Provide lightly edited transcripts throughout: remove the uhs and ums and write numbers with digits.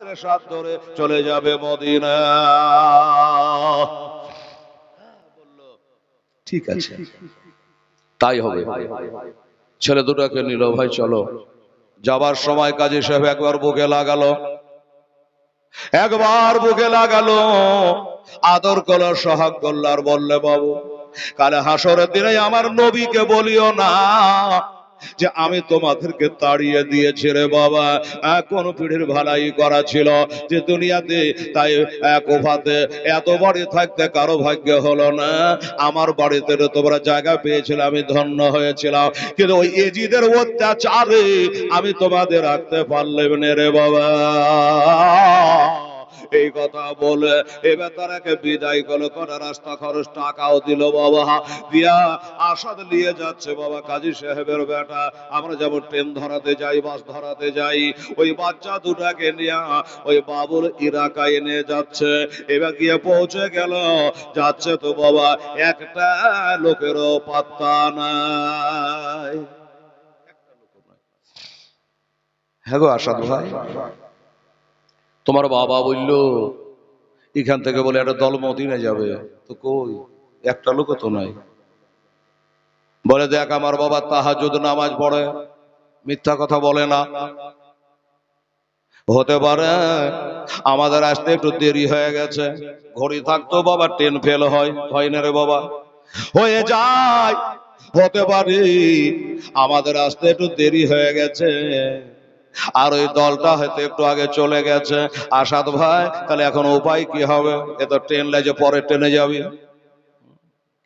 ধরে সাত ধরে চলে যাবে মদিনা। ঠিক আছে, তাই হবে। ছেলে দুটাকে নিল, ভাই চলো। যাবার সময় কাজী সাহেব একবার বুকে লাগালো, একবার বুকে লাগালো, আদর করলো, সোহাগ করলো, আর বললে বাবু কালে হাসরের দিনে আমার নবীকে বলিও না যে আমি তোমাদেরকে তাড়িয়ে দিয়েছি রে বাবা। কোন পিঠের ভালাই করা ছিল যে দুনিয়াতে, তাই কোফাতে এত বাড়ি থাকতে কারো ভাগ্য হলো না। আমার বাড়িতে তোমরা জায়গা পেয়েছিল, আমি ধন্য হয়েছিলাম, কিন্তু ওই এজিদের অত্যাচারে আমি তোমাদের রাখতে পারলাম না রে বাবা। এই কথা বলে এবার তারাকে বিদায় করলো, করে রাস্তা খরচ টাকাও দিল বাবা, দিয়া আসাদ নিয়ে যাচ্ছে বাবা কাজী সাহেবের বেটা। আমরা যেমন ট্রেন ধরাতে যাই, বাস ধরাতে যাই, ওই বাচ্চা দুটাকে নিয়ে ওই বাবুল ইরাকায় নিয়ে যাচ্ছে। এবার গিয়ে পৌঁছে গেল, যাচ্ছে তো বাবা একটা লোকেরও পাত্তা নাই। হ্যাঁ গো আসাদ ভাই, তোমার বাবা বলল এখান থেকে বলে একটা দল মদিনায় যাবে, তো কই একটা লোক তো নাই। বলে দেখ আমার বাবা তাহাজ্জুদ নামাজ পড়ে, মিথ্যা কথা বলে না। হতে পারে আমাদের আসতে একটু দেরি হয়ে গেছে, ঘড়ি থাকতো বাবা ট্রেন ফেল হয়, হয় না রে বাবা, হয়ে যায়। হতে পারে আমাদের আসতে একটু দেরি হয়ে গেছে, আর ওই দলটা হয়তো একটু আগে চলে গেছে। আসাদ ভাই তাহলে এখন উপায় কি হবে? এ তো ট্রেন লাইজে পরে ট্রেনে যাবি,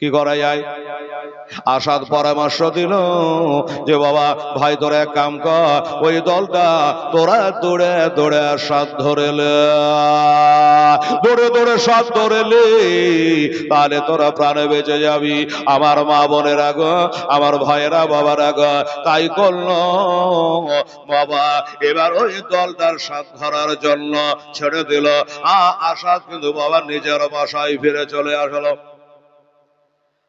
কি করা যায়? আসাদ পরামর্শ দিল যে বাবা ভাই তোরা এক কাম কর, ওই দলটা তোরা দৌড়ে দৌড়ে আসাদ ধরেলে, দৌড়ে দৌড়ে সাদ ধরেলে, তাহলে তোরা প্রাণে বেঁচে যাবি। আমার মা বোনেরা গো, আমার ভাইয়েরা বাবারা গো, তাই করলো বাবা। এবার ওই দলটার সাথ ধরার জন্য ছেড়ে দিল। আসাদ কিন্তু বাবা নিজের বাসায় ফিরে চলে আসলো।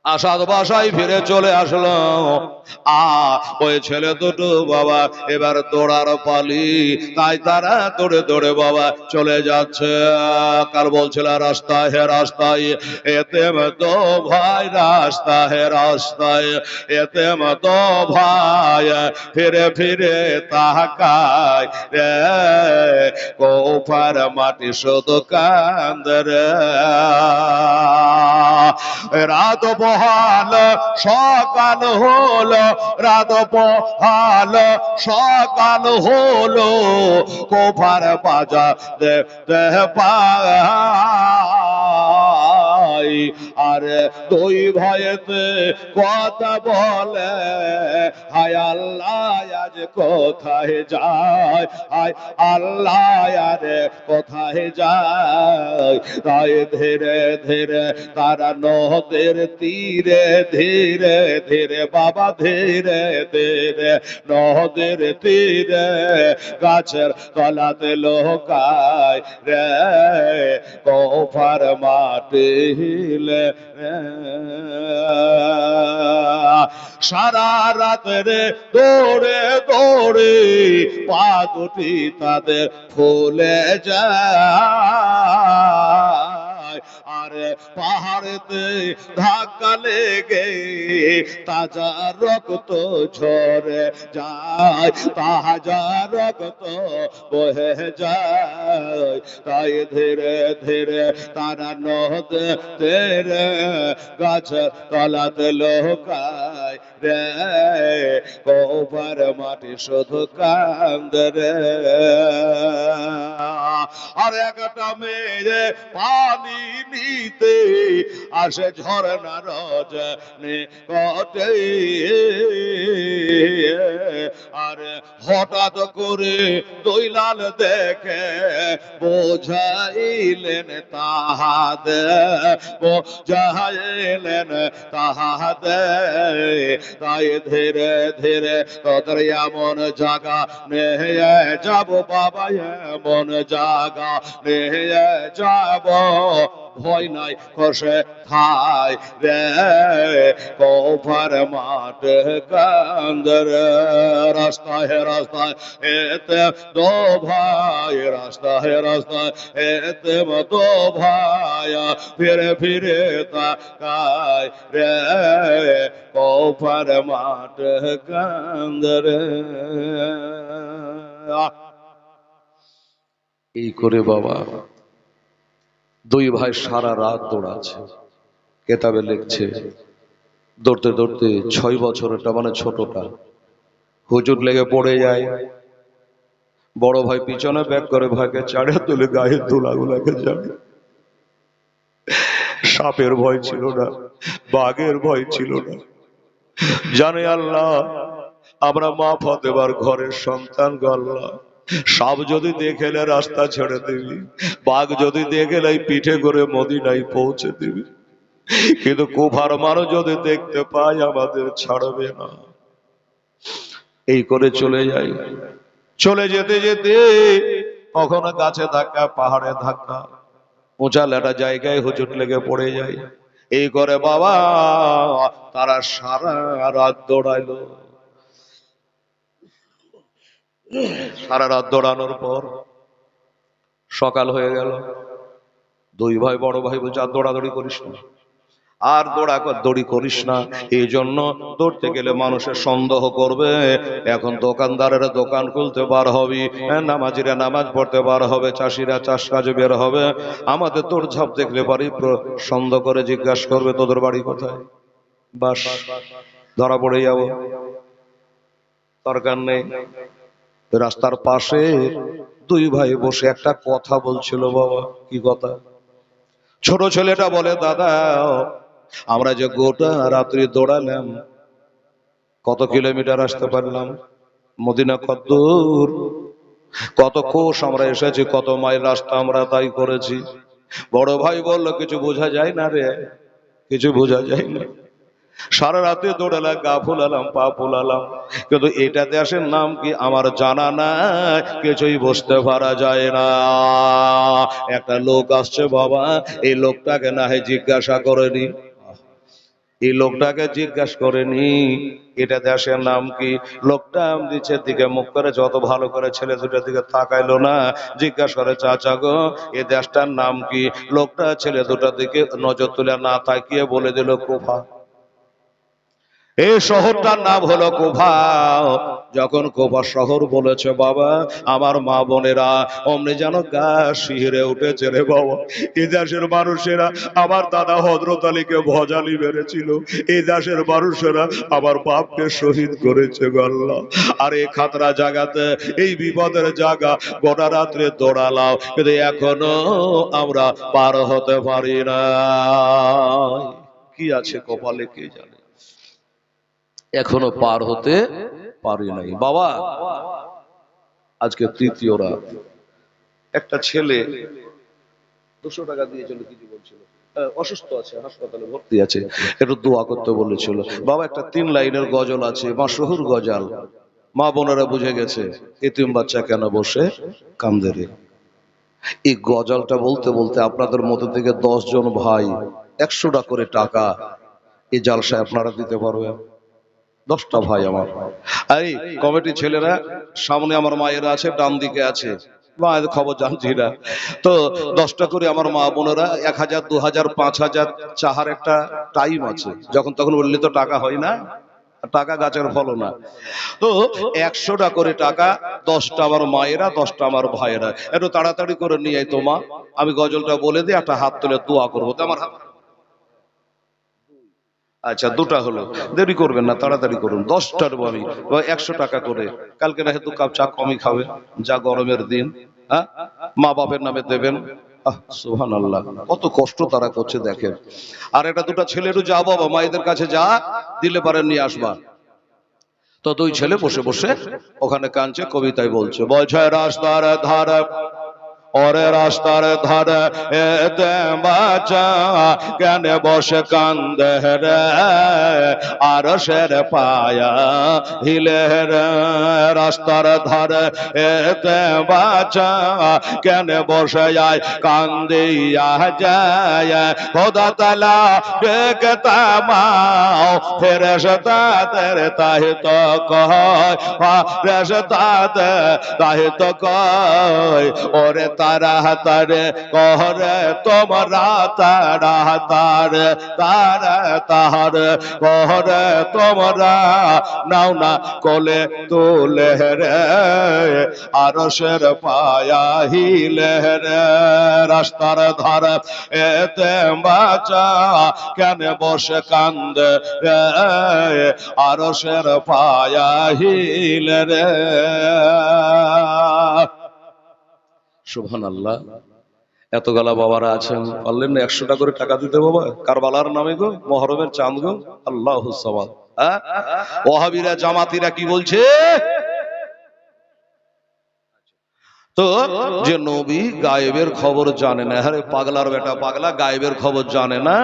আসাদ বাসায় ফিরে চলে আসলো। ওই ছেলে দুটো বাবা এবার দৌড়ার পালি, তাই তারা দৌড়ে দৌড়ে বাবা চলে যাচ্ছে। কাল বলছিল রাস্তা হে রাস্তায় এতে তো ভাই, রাস্তা হে রাস্তায় এতে তো ভাই, ফিরে ফিরে তাকায় রে, কোফার মাটি শুধু কান্দে রে। রাত বহাল সকাল হলো, রাত বহাল সকাল হলো, কোফার বাজা দে পাই, আরে দুই ভয়েতে কথা বলে, হায় আল্লাহ আজ কোথায় যায়, হায় আল্লাহ আরে কোথায় যায়। তাই ধীরে ধীরে তারা নদের তীরে, ধীরে ধীরে বাবা ধীরে ধীরে নদের তীরে গাছের তলাতে লোকায় রে, কোফার মাটি হিলে সারা রাত রে, দৌড়ে দৌড়ে পা দুটি তাদের ফুলে যায়, আরে পাহাড়েতে ধাক্কা লেগে তাজা রক্ত ঝরে যায়, তাজা রক্ত বহে যায়। তাই ধীরে ধীরে তারা নদের গাছ তলাতে লোকায় রে, কোফার মাটি শুধু কান্দে রে। আর একটা মেয়ে পানি নিতে আসে ঝরনা রজনী কটে, আর হঠাৎ করে দৈলাল দেখে বোঝাইলেন তাহাদে, বোঝাইলেন তাহাদে। তাই ধীরে ধীরে তোদের এমন জায়গা নিয়ে যাব বাবা, এমন জায়গা জাগা নিয়ে যাব, ভয় নাই কষে থাই রে কোফার মাঠে কান্দর রাস্তায় রাস্তায় এতে দো ভাই, রাস্তায় রাস্তায় এতে দো ভাই ফিরে ফিরে তাকায় রে কোফার মাঠে কান্দর। এই করে বাবা দুই ভাই সারা রাত দৌড়াচ্ছে, কেতাবে লিখছে দৌড়তে দৌড়তে 6 বছরটা মানে ছোটটা হুজুর লেগে পড়ে যায়। বড় ভাই পিছনে ব্যাক করে ভাইকে চাড়ে তুলে গায়ে ধুলাগুলাকে যাবে। সাপের ভয় ছিল না, বাঘের ভয় ছিল না। জানে আল্লাহ আমরা মা ফতেবার ঘরের সন্তান গো আল্লাহ, সাপ যদি দেখেলে রাস্তা ছেড়ে দিবি, বাঘ যদি দেখেলে পিঠে করে মদিনায় পৌঁছে দিবি, কিন্তু কুফার মানুষ যদি দেখতে পাই আমাদের ছাড়বে না। এই করে চলে যাই। চলে যেতে যেতে কখনো গাছে ধাক্কা, পাহাড়ে ধাক্কা, উঁচা লেটা জায়গায় হুজুর লেগে পড়ে যায়। এই করে বাবা তারা সারা রাত দৌড়াইলো। সারা রাত দৌড়ানোর পর সকাল হয়ে গেল। দুই ভাই বড় ভাই বলছে আর দৌড়াদৌড়ি করিস না, আর দৌড়ি করিস না। এই জন্য দৌড়তে গেলে মানুষের সন্দেহ করবে। এখন দোকানদারেরা দোকান খুলতে বার হবি, নামাজিরা নামাজ পড়তে বার হবে, চাষিরা চাষ কাজে বের হবে। আমাদের তোর ঝাপ দেখলে বাড়ি সন্দেহ করে জিজ্ঞাসা করবে তোদের বাড়ি কোথায়, বাস ধরা পড়ে যাব। দরকার নেই। রাস্তার পাশে দুই ভাই বসে একটা কথা বলছিল বাবা। কি কথা? ছোট ছেলেটা বলে দাদা আমরা যে গোটা রাত্রি দৌড়ালাম, কত কিলোমিটার আসতে পারলাম, মদিনা কত দূর, কত কোষ আমরা এসেছি, কত মাইল রাস্তা আমরা তাই করেছি। বড় ভাই বলল কিছু বোঝা যায় না রে, কিছু বোঝা যায় না। সারা রাতে দৌড়ালাম, গা ফুলালাম, পা ফুলালাম, কিন্তু এটা দেশের নাম কি আমার জানা নাই, কিছুই বুঝতে পারা যায় না। একটা লোক আসছে বাবা, এই লোকটাকে না হয় জিজ্ঞাসা করেনি, এই লোকটাকে জিজ্ঞাসা করেনি এটা দেশের নাম কি। লোকটা নিচের দিকে মুখ করে যত ভালো করে ছেলে দুটার দিকে তাকাইলো না, জিজ্ঞাসা করে চাচা গো এই দেশটার নাম কি। লোকটা ছেলে দুটার দিকে নজর তুলে না তাকিয়ে বলে দিল কুফা। এই শহরটার নাম হলো কুফা। যখন কুফা শহর বলেছে বাবা আমার মা বোনেরা অমনি যেন গা শিহরে উঠেছে রে বাবা। এই দেশের মানুষেরা আমার দাদা হযরত আলীকে ভজালি মেরেছিল, এই দেশের মানুষেরা আমার বাপকে শহীদ করেছে গো আল্লাহ। আর এই খাতরা জায়গাতে, এই বিপদের জায়গা, গোটা রাত্রে দৌড়ালাম কিন্তু এখনো আমরা পার হতে পারি না। কি আছে কপালে কে জানে, এখনো পার হতে পারি নাই বাবা। আজকে তৃতীয় রাত। একটা ছেলে 200 টাকা দিয়েছিল, কিছু বলছিল, অসুস্থ আছে, হাসপাতালে ভর্তি আছে, একটু দোয়া করতে বলেছিল। বাবা একটা 3 লাইনের গজল আছে, মাশহুর গজল, মা বোনেরা বুঝে গেছে, এতিম বাচ্চা কেন বসে কান্দে রে। এই গজলটা বলতে বলতে আপনাদের মধ্যে থেকে 10 জন ভাই 100 টাকা করে টাকা এই জালসায় আপনারা দিতে পারবেন। 10টা ভাই আমার, এই কমিটি ছেলেরা সামনে আমার মায়েরা আছে, ডান দিকে আছে, মায়ের খবর জানছি না তো। 10টা করে আমার মা বোনেরা 1000, 2000, 5000 চাহার একটা টাইম আছে, যখন তখন বললে তো টাকা হয় না, টাকা গাছের ফলও না। তো 100 টাকা করে টাকা, 10টা আমার মায়েরা, 10টা আমার ভাইয়েরা। একটু তাড়াতাড়ি করে নিয়ে আয় তোমা, আমি গজলটা বলে দিই, একটা হাত তুলে দোয়া করবো। তো আমার হাত, আচ্ছা 2টা হলো, দেরি করবেন না, তাড়াতাড়ি করুন। 10টার আমি 100 টাকা করে, কালকে না হেতু কাপ চা কমই খাবে, যা গরমের দিন, হ্যাঁ মা বাপের নামে দেবেন। সুবহানাল্লাহ, কত কষ্ট তারা করছে দেখেন। আর একটা 2টা ছেলে একটু যা বাবা মায়েদের কাছে যা, দিলে পারেন নিয়ে আসবা। তো 2 ছেলে বসে বসে ওখানে কাঁদছে, কবিতায় বলছে, বলছে রাস্তার ধারে ওরে রাস্তার ধারে এতে বাচ্চা কেন বসে কান্দে রে আর সের পায়া হিলে রে রাস্তার ধারে এতে বাচ্চা কেন বসে যায় কান্দিয়া যায় খোদা তাআলা দেখতা মাও ফেরেশতাদের তাই তো কয় ফেরেশতাদের তাই তো কয় ওরে তারা তারে কহরে তোমরা তারা তারে তারা তাহারে কহরে তোমরা নাও না কোলে তুলে রে আরশের পায়া হিলে রে রাস্তার ধারে এতে বাচ্চা কেন বসে কান্দে রে আরশের পায়া হিলে রে সুবহানাল্লাহ। এত গালা বাবারা আছেন, পারলেন না 100 টাকা করে টাকা দিতে বাবা কারবালার নামে গো, মহরমের চাঁদ গো, আল্লাহু সামাদ। ওয়াহাবিরা জামাতিরা কি বলছে? তো যে নবী গায়েবের খবর জানে না, আরে পাগলার বেটা পাগলা, গায়েবের খবর জানে না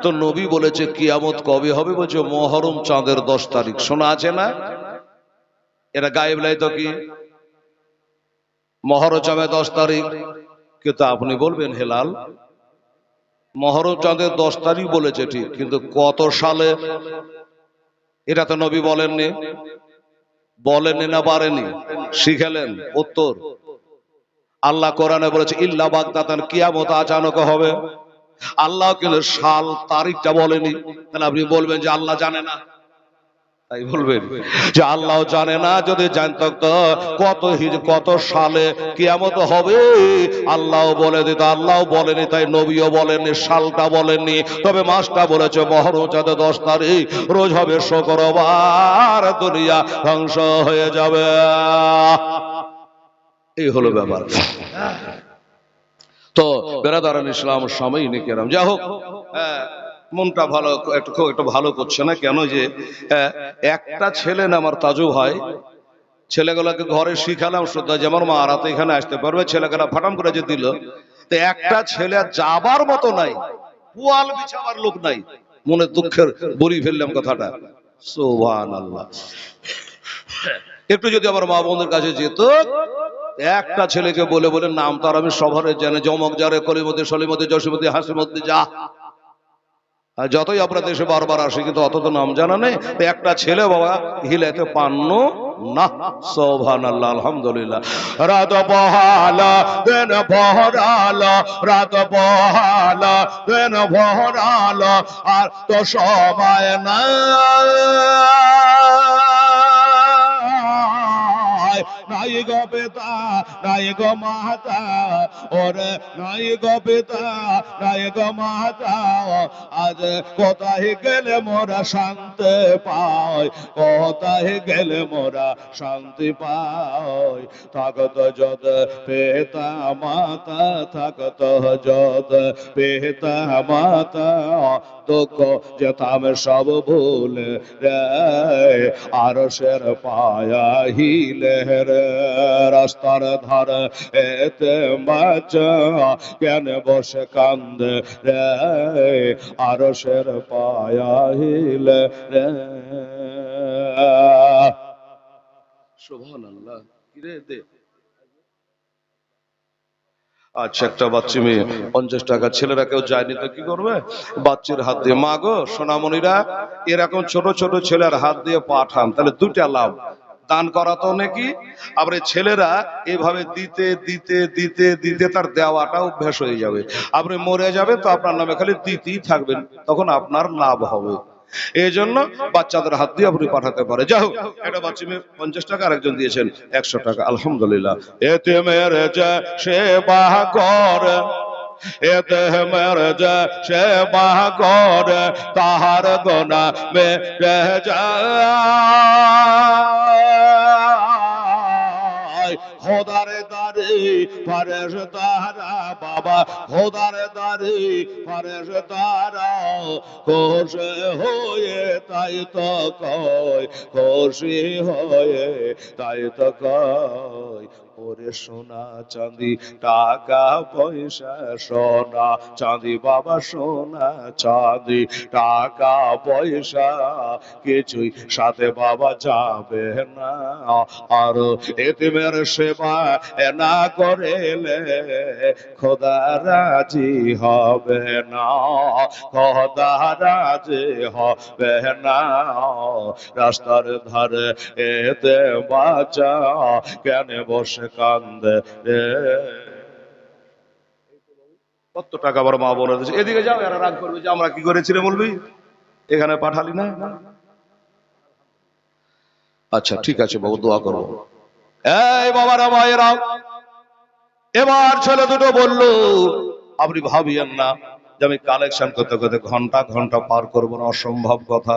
তো নবী বলেছে কিয়ামত কবে হবে? বলছে মহরম চাঁদের 10 তারিখ। শোনা আছে না? এটা গায়েব নাই তো কি? মহরম চাঁদের 10 তারিখ, কিন্তু আপনি বলবেন হেলাল মহরম চাঁদের 10 তারিখ বলেছে ঠিক, কিন্তু কত সালে এটা তো নবী বলেননি। বলেননি না পারেনি? শিখালেন উত্তর। আল্লাহ কোরআনে বলেছে ইল্লা বাগদাতান, কিয়ামত আচানক হবে। আল্লাহ কিন্তু সাল তারিখটা বলেনি। তাহলে আপনি বলবেন যে আল্লাহ জানে না? তাই বলবেন যে আল্লাহ জানে না? যদি জানতো তো কত সালে কিয়ামত হবে আল্লাহ বলে দিত। আল্লাহ বলেনি, তাই নবীও বলেননি, সালটা বলেননি, তবে মাসটা বলেছে মহরম চাঁদে 10 তারিখ, রোজ হবে শুক্রবার, দুনিয়া ধ্বংস হয়ে যাবে। এই হলো ব্যাপার। তো বেরাদারান ইসলাম সাময়িনী কেরাম, যাই হোক মনটা ভালো একটু ভালো করছে না কেন যে একটা ছেলে না আমার তাজু ভাই, ছেলেগুলোকে ঘরে শিখালাম শ্রদ্ধা যে আমার মা রাতে এখানে আসতে পারবে, ছেলেগুলা ফাটাম করে যে দিল, তো একটা ছেলে যাবার মতো নাই, পোয়াল বিছাবার লোক নাই। মনে দুঃখের বড়ি ফেললাম কথাটা। সুবহানাল্লাহ। একটু যদি আমার মা বোনদের কাছে যেত, একটা ছেলেকে বলে বলে নাম তার আমি সভারে জানে, জমক যারে কলিমতি সলিমতি জসিমতি হাসিমতি যা, যতই আপনার দেশে বারবার আসে কিন্তু অত তো নাম জানা নেই। একটা ছেলে বাবা হিলাইতে পান্ন না। সুবহানাল্লাহ, আলহামদুলিল্লাহ। রাত বহালা দিন ভরালা, রাত বহালা দিন ভরালা, আর তো সময় না নাই গো পিতা নাই গো মাতা, ওরে নাই গো পিতা নাই গো মাতা, আজ কোথায় গেলে মোরা শান্তি পাই, কোথায় গেলে মোরা শান্তি পাই। থাকত যদ পিতা মাতা, থাকত যদ পিতা মাতা, দুঃখ যেতাম সব ভুলে রে আরশের পায়া হিলে রে রাস্তার ধারে এতে বাচ্চা কেন বসে কান্দে রে আরশের পায়া হিলে রে। সুবহানাল্লাহ। কিরে দে আচ্ছা, একটা বাচ্চা মেয়ে 50 টাকা, ছেলেরা কেউ যায়নি তো কি করবে? বাচ্চার হাত দিয়ে, মা গো সোনামণিরা এরকম ছোট ছোট ছেলের হাত দিয়ে পাঠান, তাহলে দুটা লাভ, দান করা তো নাকি, আবার ছেলেরা এভাবে দিতে দিতে দিতে দিতে তার দেওয়াটা অভ্যাস হয়ে যাবে। আপনি মরে যাবে তো আপনার নামে খালি দিতেই থাকবেন, তখন আপনার লাভ হবে। এই জন্য বাচ্চাদের হাত দিয়ে আপনি পাঠাতে পারে। যাই হোক, একটা বাচ্চা মেয়ে 50 টাকা, আরেকজন দিয়েছেন 100 টাকা, আলহামদুলিল্লাহ। এতে মেরে যে সেবা করে, এতে মেরে যে সেবা করে, তাহার গোনা মেটে যায়। খোদারে দারে ফেরেশতারা বাবা, খোদারে দারে ফেরেশতারা খুশি হয়ে তাই তো কয়, খুশি হয়ে তাই তো কয়, ওরে সোনা চাঁদি টাকা পয়সা, সোনা চাঁদি বাবা সোনা চাঁদি টাকা পয়সা কিছুই সাথে বাবা যাবে না। আর এতিমের সেবা না করেলে খোদা রাজি হবে না, খোদা রাজি হবে না। রাস্তার ধারে এতে বাঁচা কেন বসে কান্দে রে। কত টাকা বড় মা বলে দিচ্ছে, এদিকে যাও, এরা রাগ করবে যে আমরা কি করেছিলে বলবি, এখানে পাঠালি না। আচ্ছা ঠিক আছে বাবু, দোয়া করবো। এই বাবারা মায়েরা, এবার ছেলে দুটো বলল আপনি ভাবিয়েন না যে আমি কালেকশন করতে করতে ঘন্টা ঘন্টা পার করবো না, অসম্ভব কথা।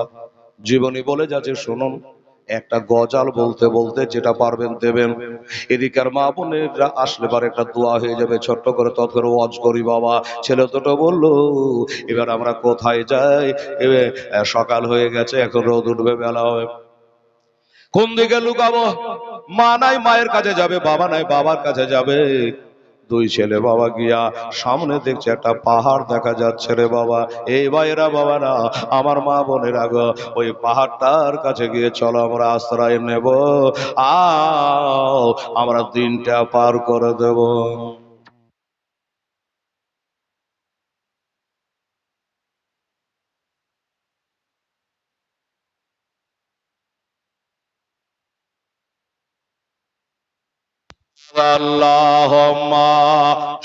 জীবনী বলে যাচ্ছে শুনুন, একটা গজাল বলতে বলতে যেটা পারবেন দেবেন। এদিকার মা বোনেরা আসলে পরে একটা দোয়া হয়ে যাবে, ছোট্ট করে তত করে ওয়াজ করি বাবা। ছেলে দুটো বললো এবার আমরা কোথায় যাই, এবার সকাল হয়ে গেছে, এখন রোদ উঠবে, বেলা হবে, কোন দিকে লুকাবো? মা নাই মায়ের কাছে যাবে, বাবা নাই বাবার কাছে যাবে। দুই ছেলে বাবা গিয়া সামনে দেখছে একটা পাহাড় দেখা যাচ্ছে রে বাবা। এই ভাইরা বাবা না, আমার মা বোনের আগে ওই পাহাড়টার কাছে গিয়ে চলো আমরা আশ্রয় নেব, আমরা দিনটা পার করে দেব। আল্লাহুম্মা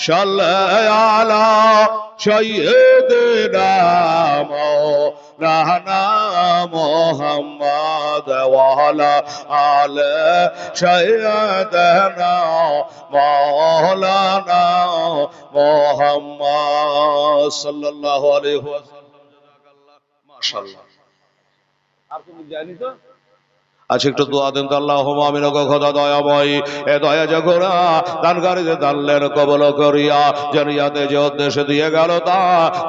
সাল্লি আলা সাইয়্যিদিনা মাওলানা মুহাম্মদ ওয়া আলা আলি সাইয়্যিদিনা মাওলানা মুহাম্মদ সাল্লাল্লাহু আলাইহি ওয়াসাল্লাম। মাশাআল্লাহ। আর তুমি জানি তো আচ্ছা একটু দোয়া দেন তো। আল্লাহুম্মা আমিন। গো খোদা দয়াময়, এ দয়া জগরা দানকারীদের দানলেন কবল করিয়া, জানিয়াতে যে উদ্দেশ্যে দিয়ে গেল তা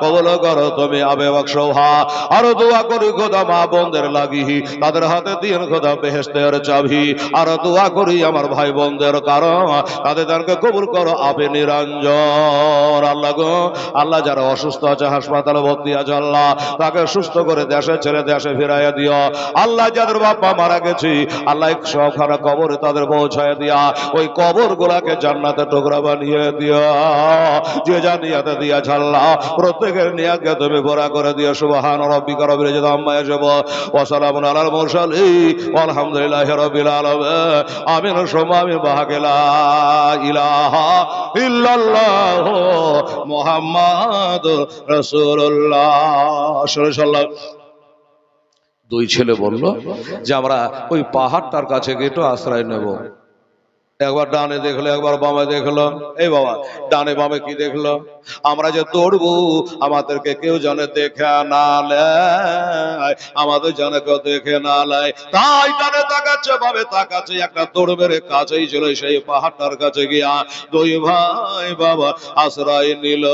কবল করো তুমি আবে বকশোহা। আর দোয়া করি খোদা মা বোনদের লাগি, তাদের হাতে দিন খোদা বেহেশতের চাবি। আর দোয়া করি আমার ভাই বোনদের কারণ তাদের দানকে কবুল করো আবে নিরঞ্জন। আল্লাহ গো, আল্লাহ যারা অসুস্থ আছে হাসপাতালে ভর্তি আছে আল্লাহ তাকে সুস্থ করে দেশে ছেড়ে দেশে ফিরাইয়া দিও। আল্লাহ যাদের বাবা মারা গেছে আল্লাহ সখানা কবরে তাদের পৌঁছায় দিয়া ওই কবর গুলাকে জান্নাতের টুকরা বানিয়ে দিও। যে জানিয়াতে দিয়া আল্লাহ প্রত্যেকের নিয়াতকে তুমি পুরা করে দিও। সুবহান রাব্বিকা রাব্বিল ইজ্জাতি আম্মা ইয়াসিফুন ওয়া সালামুন আলাল মুরসালিন ওয়ালহামদুলিল্লাহি রাব্বিল আলামিন। আমিন সুম্মা আমিন। বাহাকে লা ইলাহা ইল্লাল্লাহ মুহাম্মাদুর রাসূলুল্লাহ সাল্লাল্লাহু। দুই ছেলে বলল যে আমরা ওই পাহাড়টার কাছে গিয়ে একটু আশ্রয় নেব। একবার ডানে দেখলো, একবার বামে দেখলো। এই বাবা, ডানে বামে কি দেখলো? আমরা যে দৌড়বো আমাদেরকে কেউ জানে দেখে না লেয়, আমাদের জানে কেউ দেখে না লেয়, তাই ডানে তাকাচ্ছে বামে তাকাচ্ছে। একটা দৌড় মেরে কাছেই ছিল সেই পাহাড়টার কাছে গিয়া দুই ভাই বাবা আশ্রয় নিল।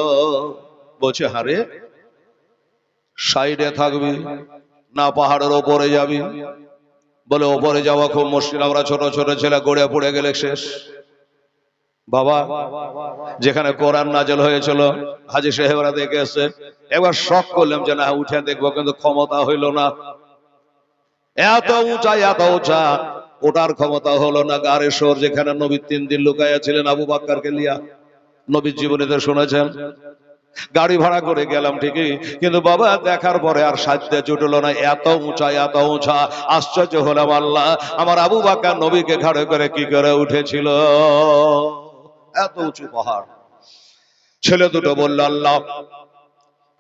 বলছে হারে সাইডে থাকবি না পাহাড়ের ওপরে যাবি? বলে ওপরে যাওয়া খুব মুশকিল, আমরা ছোট ছোট ছেলে গড়ে পড়ে গেলে শেষ। বাবা যেখানে কোরআন নাযিল হয়েছিল হাজী সাহেবরা দেখে এসে, একবার শখ করলাম যে না উঠে দেখবো, কিন্তু ক্ষমতা হইল না। এত উঁচা এত উঁচা, ওটার ক্ষমতা হলো না। গারে সোর যেখানে নবী 3 দিন লুকাইয়া ছিলেন আবু বাক্কারকে লিয়া, নবীর জীবনীতে শুনেছেন। গাড়ি ভাড়া করে গেলাম ঠিকই, কিন্তু বাবা দেখার পরে আর সাজতে জুটলো না, এত উঁচা এত উঁচা। আশ্চর্য হলাম, আল্লাহ আমার আবু বাক্কার নবীকে ঘাড়ে করে কি করে উঠেছিল, এত উঁচু পাহাড়। ছেলে দুটো বলল আল্লাহ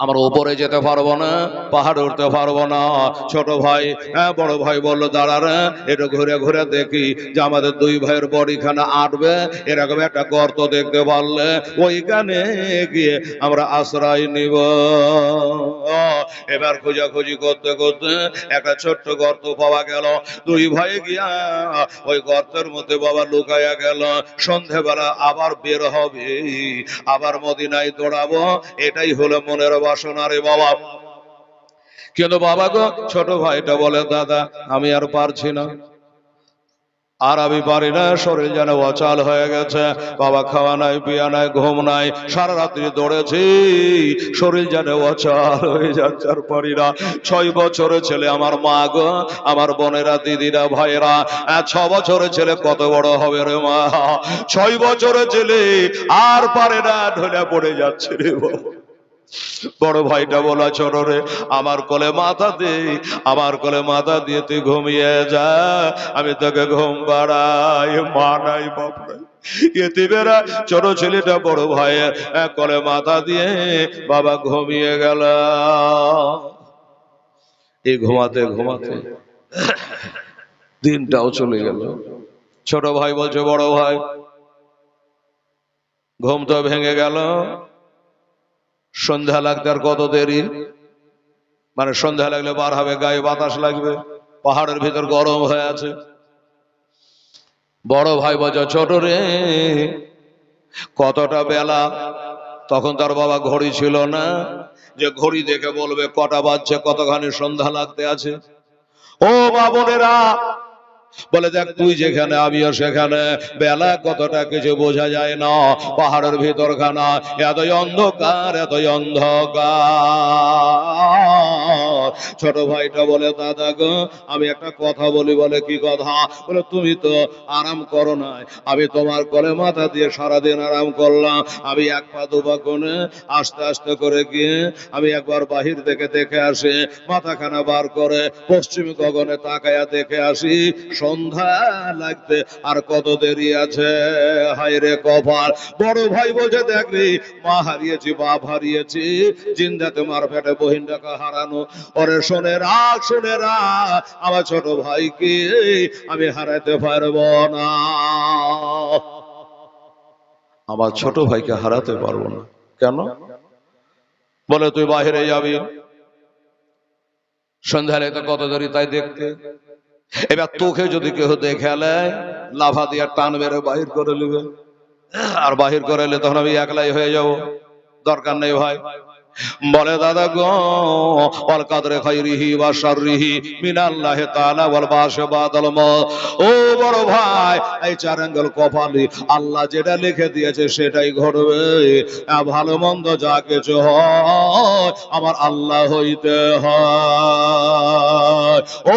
আমরা উপরে যেতে পারবো না, পাহাড়ে উঠতে পারবো না। ছোট ভাই বড় ভাই বললো দাঁড়া রে, একটু ঘুরে ঘুরে দেখি যে আমাদের দুই ভাইয়ের বডিখানা আটবে এরকম একটা গর্ত দেখতে পারলে ওইখানে গিয়ে আমরা আশ্রয় নিব। এবার খোঁজাখুঁজি করতে করতে একটা ছোট্ট গর্ত পাওয়া গেল। দুই ভাই গিয়া ওই গর্তের মধ্যে বাবা লুকাইয়া গেল। সন্ধেবেলা আবার বের হবে, আবার মদিনায় দৌড়াবো, এটাই হলো মনের বাসনা রে বাবা। কিন্তু বাবা গো, ছোট ভাইটা বলে দাদা আমি আর পারছি না। আর আমি পারি না, শরীর যেন অচল হয়ে গেছে। বাবা খাওয়া নাই, পিয়া নাই, ঘুম নাই, সারা রাত্রি দৌড়েছি, শরীর যেন অচল হয়ে যাচ্ছে, আর পারি না। 6 বছরের ছেলে আমার মা গো, আমার বোনেরা, দিদিরা, ভাইয়েরা, 6 বছরের ছেলে কত বড় হবে রে মা। 6 বছরের ছেলে আর পারে না, ঢলে পড়ে যাচ্ছে রে বাবা। বড় ভাইটা বলা, ছোট রে আমার কোলে মাথা দে, আমার কোলে মাথা দিয়ে তুই ঘুমিয়ে যা, আমি তোকে ঘুম পাড়াই। মা নাই, বাপ নাই, এতিমেরা ছোট ছেলেটা বড় ভাইয়ের কোলে মাথা দিয়ে বাবা ঘুমিয়ে গেল। এই ঘুমাতে ঘুমাতে দিনটাও চলে গেল। ছোট ভাই বলছে, বড় ভাই ঘুম তো ভেঙে গেল, সন্ধ্যা লাগতে আর কত দেরি? মানে সন্ধ্যা লাগলে বার হবে, গায়ে বাতাস লাগবে, পাহাড়ের ভিতর গরম হয়ে আছে। বড় ভাই বলছে, ছোট রে কতটা বেলা? তখন তার বাবা ঘড়ি ছিল না যে ঘড়ি দেখে বলবে কটা বাজছে, কতখানি সন্ধ্যা লাগতে আছে। ও মা বোনেরা, বলে দেখ তুই যেখানে আমিও সেখানে, বেলা কতটা কিছু বোঝা যায় না। পাহাড়ের ভিতর খানা এতই অন্ধকার, এতই অন্ধকার। ছোট ভাইটা বলে, দাদা গো আমি একটা কথা বলি। বলে কি কথা? বলে তুমি তো আরাম করো নাই, আমি তোমার কোলে মাথা দিয়ে সারাদিন আরাম করলাম। আমি এক পা দুপা কোণে আস্তে আস্তে করে গিয়ে আমি একবার বাহির থেকে দেখে আসি, মাথাখানা বার করে পশ্চিম গগনে তাকায়া দেখে আসি, সন্ধ্যা লাগতে আর কত দেরি আছে। হায় রে কপাল। বড় ভাই বলছে, দেখ রে মা হারিয়েছি, বাপ হারিয়েছি, জিন্দাতে মার পেটে বহিনটাকে হারানো। ওরে শোনে রাখ, শোনে রাখ, আমার ছোট ভাইকে আমি হারাতে পারবো না, আমার ছোট ভাইকে হারাতে পারবো না। কেন? বলে তুই বাহিরে যাবি, সন্ধ্যা লেগে কত দেরি তাই দেখতে। এবার তোকে যদি কেউ দেখে নেয়, লাফা দিয়ে টান মেরে বাহির করে নেবে, আর বাহির করে এলে তখন আমি একলাই হয়ে যাব, দরকার নেই ভাই। বলে দাদা গো, ওয়াল কাদরে খাইরিহি ওয়া শাররিহি মিনাল্লাহি তাআলা ওয়াল বাসি বাদাল মউত। ও বড় ভাই, এই 4 আঙ্গুল কপালে আল্লাহ যেটা লিখে দিয়েছে সেটাই ঘটবে। ভালো মন্দ যা কিছু হয় আমার আল্লাহ হইতে হয়। ও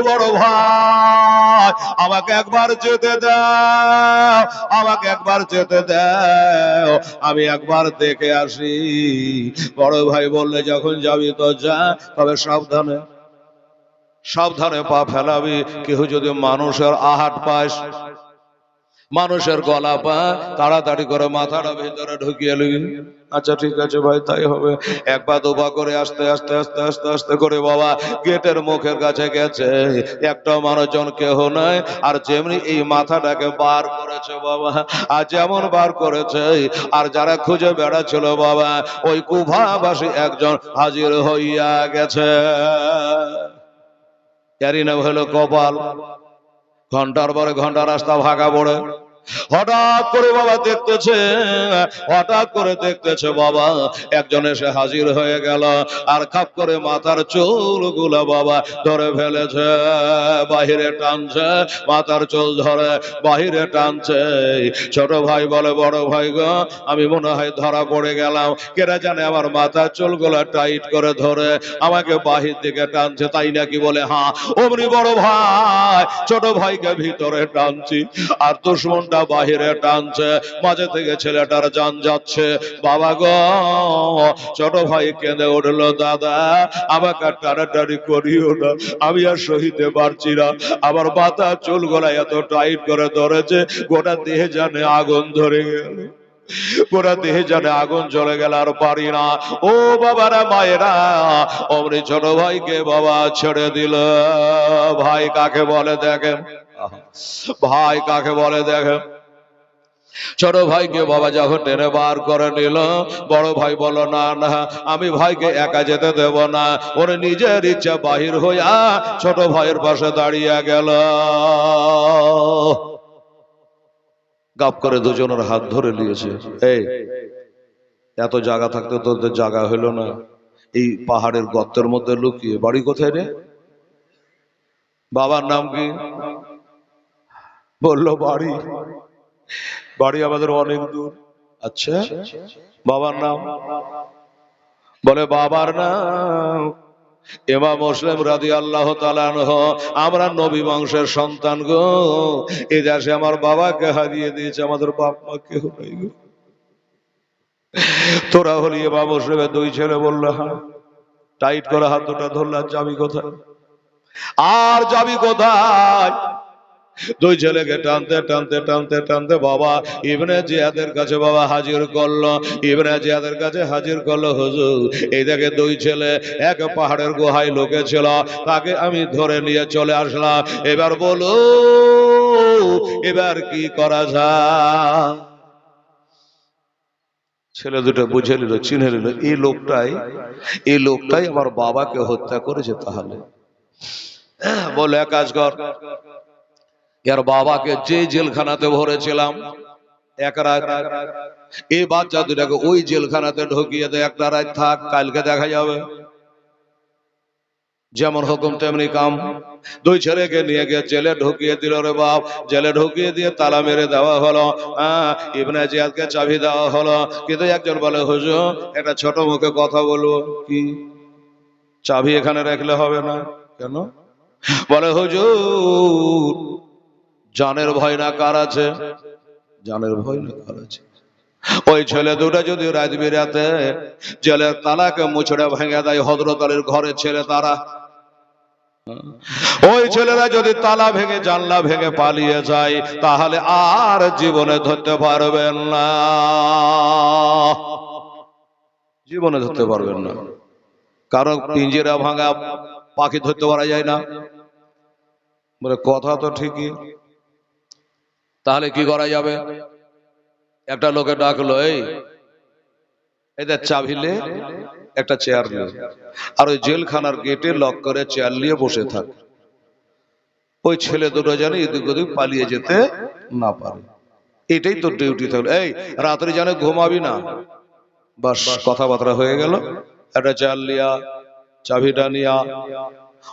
বড় ভাই, আমাকে একবার যেতে দাও, আমাকে একবার যেতে দাও, আমি একবার দেখে আসি। বড় ভাই বললে, যখন যাবি তো যা, তবে সাবধানে, সাবধানে পা ফেলাবি। কেউ যদি মানুষের আহাট পাস, মানুষের গলা পা, তাড়াতাড়ি করে মাথাটা ভিতরে ঢুকিয়ে নিবি। আচ্ছা ঠিক আছে ভাই, তাই হবে। এক পা দুপা করে আস্তে আস্তে আস্তে আস্তে আস্তে করে বাবা গেটের মুখের কাছে গেছে। একটা মানুষজন কেহ নয়, আর যেমনি এই মাথাটাকে বার করেছে বাবা, আর যেমন বার করেছে, আর যারা খুঁজে বেড়াচ্ছিল বাবা, ওই কুফাবাসী একজন হাজির হইয়া গেছে। এরই নাম হলো কপাল। ঘন্টার পরে ঘন্টা রাস্তা ভাগা পড়ে, হঠাৎ করে বাবা দেখতেছে, হঠাৎ করে দেখতেছে বাবা একজন এসে হাজির হয়ে গেল, আর খাপ করে মাথার চুলগুলো বাবা ধরে ফেলেছে, বাহিরে টানছে, মাথার চুল ধরে বাহিরে টানছে। ছোট ভাই বলে, বড় ভাই গো আমি মনে হয় ধরা পড়ে গেলাম, কেরা জানে আমার মাথার চুলগুলো টাইট করে ধরে আমাকে বাহির দিকে টানছে, তাই নাকি? বলে হ্যাঁ। অমনি বড় ভাই ছোট ভাইকে ভিতরে টানছি, আর দুশ্মনটা বাহিরে টানছে, মাঝে থেকে ছেলেটার জান যাচ্ছে। বাবা গো, ছোট ভাই কেঁদে উঠলো, দাদা আমাকে টানাটানি করিও না, আমি আর সহিতে পারছি না, আমার মাথা চুল গলায় এত টাইট করে ধরেছে, গোটা দেহে জানে আগুন ধরে গেল, গোটা দেহে জানে আগুন জ্বলে গেল, আর পারি না। ও বাবারা মায়েরা, অমনি ছোট ভাইকে বাবা ছেড়ে দিল। ভাই কাকে বলে দেখেন, ভাই কাকে বলে দেখেন। ছোট ভাইকে বাবা যখন টেনে বার করে নিল, বড় ভাই বলো, না না আমি ভাইকে একা যেতে দেব না। ওর নিজের ইচ্ছা বাহির হইয়া ছোট ভাইয়ের পাশে দাঁড়িয়ে গেল। গাপ করে দুজনের হাত ধরে নিয়েছে। এই এত জায়গা থাকতে তোদের জায়গা হইলো না, এই পাহাড়ের গর্তের মধ্যে লুকিয়ে, বাড়ি কোথায় রে? বাবার নাম কি? বললো বাড়ি বাড়ি আমাদের অনেক দূর। আচ্ছা, বাবার নাম? বলে বাবার নাম ইমাম মুসলিম রাদিয়াল্লাহু তাআলা আনহু। আমরা নবী বংশের সন্তান গো, এই দেশে আমার বাবাকে হারিয়ে দিয়েছে, আমাদের বাপ মা কেউ নেই গো। তোরা হলি ইমাম মুসলিমের দুই ছেলে। বললো হ্যাঁ। টাইট করে হাত দুটা ধরলাম, যাবি কোথায়? আর যাবি কোথায়? দুই ছেলেকে টানতে টানতে টানতে টানতে বাবা ইবনে জিয়াদের কাছে বাবা হাজির করলো। ইবনে জিয়াদের কাছে হাজির করলো, হুজুর এই দেখে দুই ছেলে এক পাহাড়ের গুহায় লোকে ছিল, তাকে আমি ধরে নিয়ে চলে আসলাম। এবার বলো, এবার কি করা যায়? ছেলে দুটো বুঝে নিল, চিনে নিল, এই লোকটাই আমার বাবাকে হত্যা করেছে। তাহলে বলে এক কাজ কর, এর বাবাকে যে জেলখানাতে ভরেছিলাম এক রাত, এই বাচ্চা দুটাকে ওই জেলখানাতে ঢুকিয়ে দে, একটা রাত থাক, কালকে দেখা যাবে। যেমন হুকুম তেমনি কাম। দুই ছেলেকে নিয়ে গিয়ে জেলে ঢুকিয়ে দিল রে বাপ। জেলে ঢুকিয়ে দিয়ে তালা মেরে দেওয়া হলো। ইবনে জিয়াদকে চাবি দেওয়া হলো। কিন্তু একজন বলে, হুজুর একটা ছোট মুখে কথা বলবো। কি? চাবি এখানে রাখলে হবে না কেন? বলে, হুজুর জানের ভয় না কার আছে? জানের ভয় না কার আছে? ওই ছেলে দুটো যদি রাত বিরাতে জেলের তালাকে মুছড়ে ভেঙে দেয়, হযরত আলীর ঘরের ছেলে তারা, ওই ছেলেরা যদি তালা ভেঙে জানলা ভেঙে পালিয়ে যায়, তাহলে আর জীবনে ধরতে পারবেন না, জীবনে ধরতে পারবেন না। কারণ পিঞ্জিরা ভাঙা পাখি ধরতে পারা যায় না। বলে কথা তো ঠিকই, তাহলে কি করা যাবে? একটা লোকে ডাকলো, এই এদের চাবিলে একটা চেয়ার নিয়ে, আর ওই জেলখানার গেটে লক করে চেয়ার নিয়ে বসে থাক। ওই ছেলে দুটো যেন এদিক ওদিক পালিয়ে যেতে না পারে, এটাই তোর ডিউটি থাকলো। এই রাত্রে যেন ঘুমাবি না। বাস, কথাবার্তা হয়ে গেল। একটা চেয়ার লিয়া, চাবিটা নিয়া